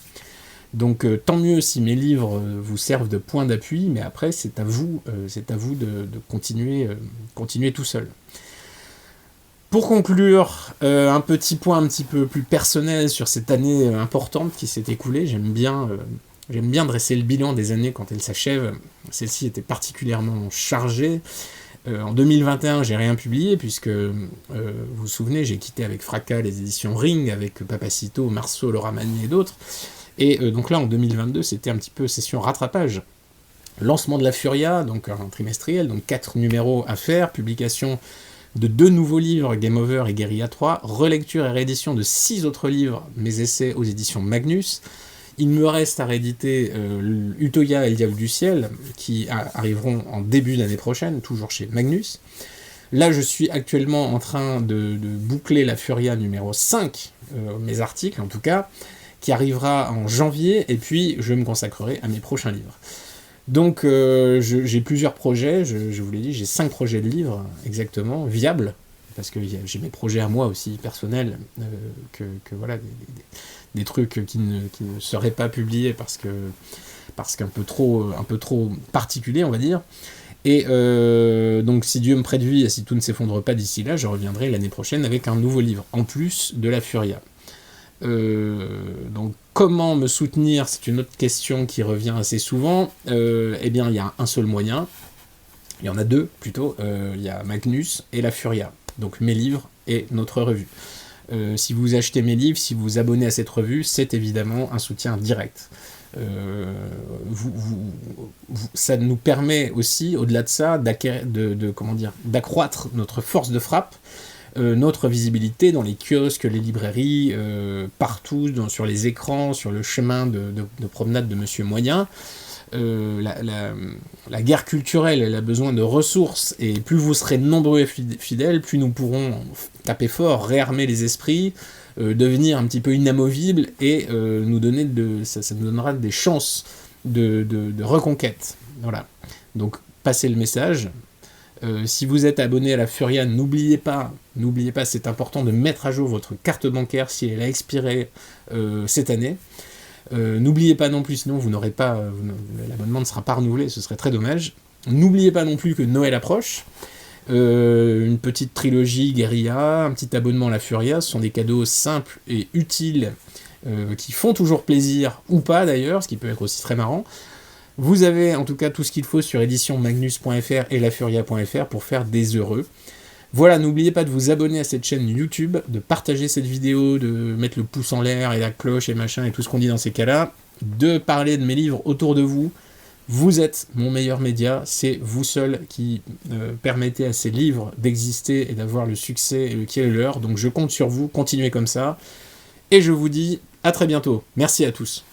S9: Donc tant mieux si mes livres vous servent de point d'appui, mais après c'est à vous de continuer tout seul. Pour conclure, un petit point un petit peu plus personnel sur cette année importante qui s'est écoulée. J'aime bien dresser le bilan des années quand elles s'achèvent. Celle-ci était particulièrement chargée. En 2021, j'ai rien publié, puisque, vous vous souvenez, j'ai quitté avec fracas les éditions Ring, avec Papacito, Marceau, Laura Mani et d'autres. Et donc là, en 2022, c'était un petit peu session rattrapage. Lancement de la Furia, donc un trimestriel, donc 4 numéros à faire, publication de 2 nouveaux livres, Game Over et Guérilla 3, relecture et réédition de 6 autres livres, mes essais aux éditions Magnus. Il me reste à rééditer Utoya et le Diable du Ciel, qui arriveront en début d'année prochaine, toujours chez Magnus. Là, je suis actuellement en train de boucler la Furia numéro 5, mes articles en tout cas, qui arrivera en janvier, et puis je me consacrerai à mes prochains livres. Donc j'ai plusieurs projets, je vous l'ai dit, j'ai 5 projets de livres exactement, viables, parce que j'ai mes projets à moi aussi personnels, que voilà, des trucs qui ne seraient pas publiés parce qu'un peu trop particuliers, on va dire. Et donc si Dieu me prête vie et si tout ne s'effondre pas d'ici là, je reviendrai l'année prochaine avec un nouveau livre, en plus de la Furia. Donc comment me soutenir, c'est une autre question qui revient assez souvent. Eh bien, il y a un seul moyen, il y en a 2 plutôt, il y a Magnus et la Furia, donc mes livres et notre revue. Si vous achetez mes livres, si vous vous abonnez à cette revue, c'est évidemment un soutien direct. Ça nous permet aussi, au-delà de ça, d'accroître notre force de frappe, notre visibilité dans les kiosques, les librairies, partout, sur les écrans, sur le chemin de promenade de Monsieur Moyen. La guerre culturelle, elle a besoin de ressources, et plus vous serez nombreux et fidèles, plus nous pourrons taper fort, réarmer les esprits, devenir un petit peu inamovibles, et ça nous donnera des chances de reconquête. Voilà. Donc passez le message. Si vous êtes abonné à la Furia, n'oubliez pas, c'est important de mettre à jour votre carte bancaire si elle a expiré cette année. N'oubliez pas non plus, sinon l'abonnement ne sera pas renouvelé, ce serait très dommage. N'oubliez pas non plus que Noël approche. Une petite trilogie Guérilla, un petit abonnement à la Furia, ce sont des cadeaux simples et utiles qui font toujours plaisir, ou pas d'ailleurs, ce qui peut être aussi très marrant. Vous avez en tout cas tout ce qu'il faut sur éditionmagnus.fr et lafuria.fr pour faire des heureux. Voilà, n'oubliez pas de vous abonner à cette chaîne YouTube, de partager cette vidéo, de mettre le pouce en l'air et la cloche et machin et tout ce qu'on dit dans ces cas-là, de parler de mes livres autour de vous. Vous êtes mon meilleur média, c'est vous seul qui permettez à ces livres d'exister et d'avoir le succès qui est le leur. Donc je compte sur vous, continuez comme ça. Et je vous dis à très bientôt. Merci à tous.